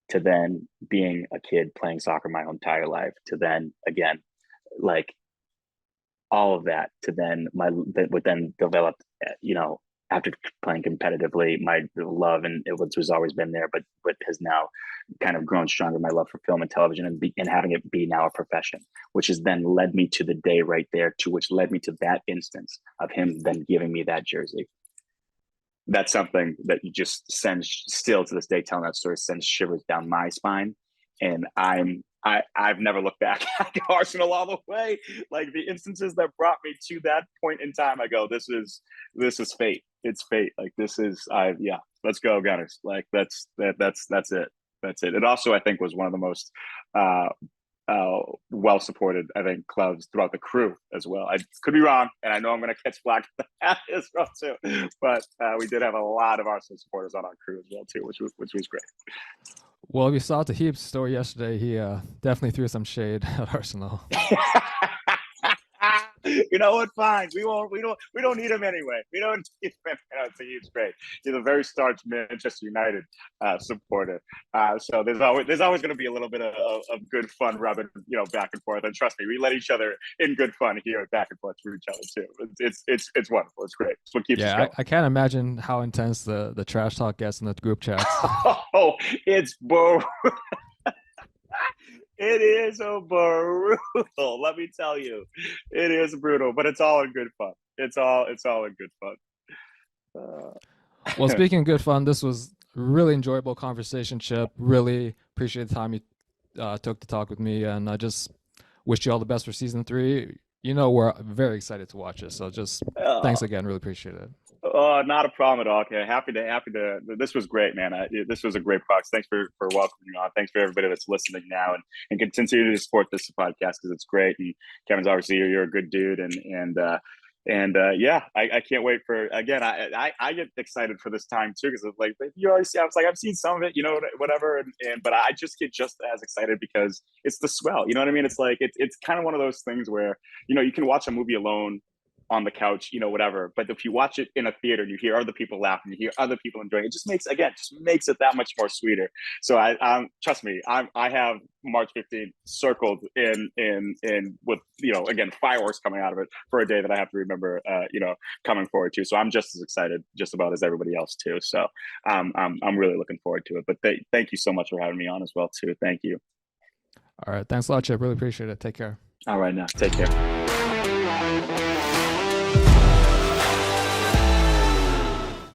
to then being a kid playing soccer my entire life, to then again, like all of that, to then that would then develop, after playing competitively, my love, and was always been there, but has now kind of grown stronger, my love for film and television, and having it be now a profession, which has then led me to the day right there, which led me to that instance of him then giving me that jersey. That's something that you just sends, still to this day, telling that story sends shivers down my spine. And I've never looked back at Arsenal all the way. Like the instances that brought me to that point in time, I go, this is fate. It's fate. Like let's go Gunners. Like that's it. That's it. It also, I think, was one of the most well supported, I think, clubs throughout the crew as well. I could be wrong, and I know I'm going to catch flack for that as well too. But we did have a lot of Arsenal supporters on our crew as well too, which was great. Well, if you saw Tahib's story yesterday, he definitely threw some shade at Arsenal. You know what? Fine. We don't need him anyway. We don't need him. He's great. He's a very staunch Manchester United supporter. So there's always going to be a little bit of good fun rubbing, back and forth. And trust me, we let each other in good fun here back and forth through each other too. It's wonderful. It's great. It's what keeps us going. I can't imagine how intense the trash talk gets in the group chats. Oh, it's brutal. It is brutal. Let me tell you, it is brutal, but it's all in good fun. It's all in good fun. Well, speaking of good fun, this was really enjoyable conversation, Chip. Really appreciate the time you took to talk with me, and I just wish you all the best for season 3. We're very excited to watch it. So just thanks again. Really appreciate it. Not a problem at all. Okay, happy to. This was great, man. This was a great podcast. Thanks for welcoming me on. Thanks for everybody that's listening now, and continue to support this podcast because it's great. And Kevin's obviously you're a good dude, and I can't wait for, again, I get excited for this time too, because like you always see, I was like, I've seen some of it, whatever, but I just get just as excited because it's the swell, you know what I mean? It's like it's kind of one of those things where you can watch a movie alone on the couch, whatever. But if you watch it in a theater and you hear other people laughing, you hear other people enjoying it, just makes it that much more sweeter. So I trust me, I have March 15th circled in with, again, fireworks coming out of it for a day that I have to remember, coming forward to. So I'm just as excited just about as everybody else too. So I'm really looking forward to it. But thank you so much for having me on as well too. Thank you. All right. Thanks a lot, Chip. Really appreciate it. Take care. All right, now take care.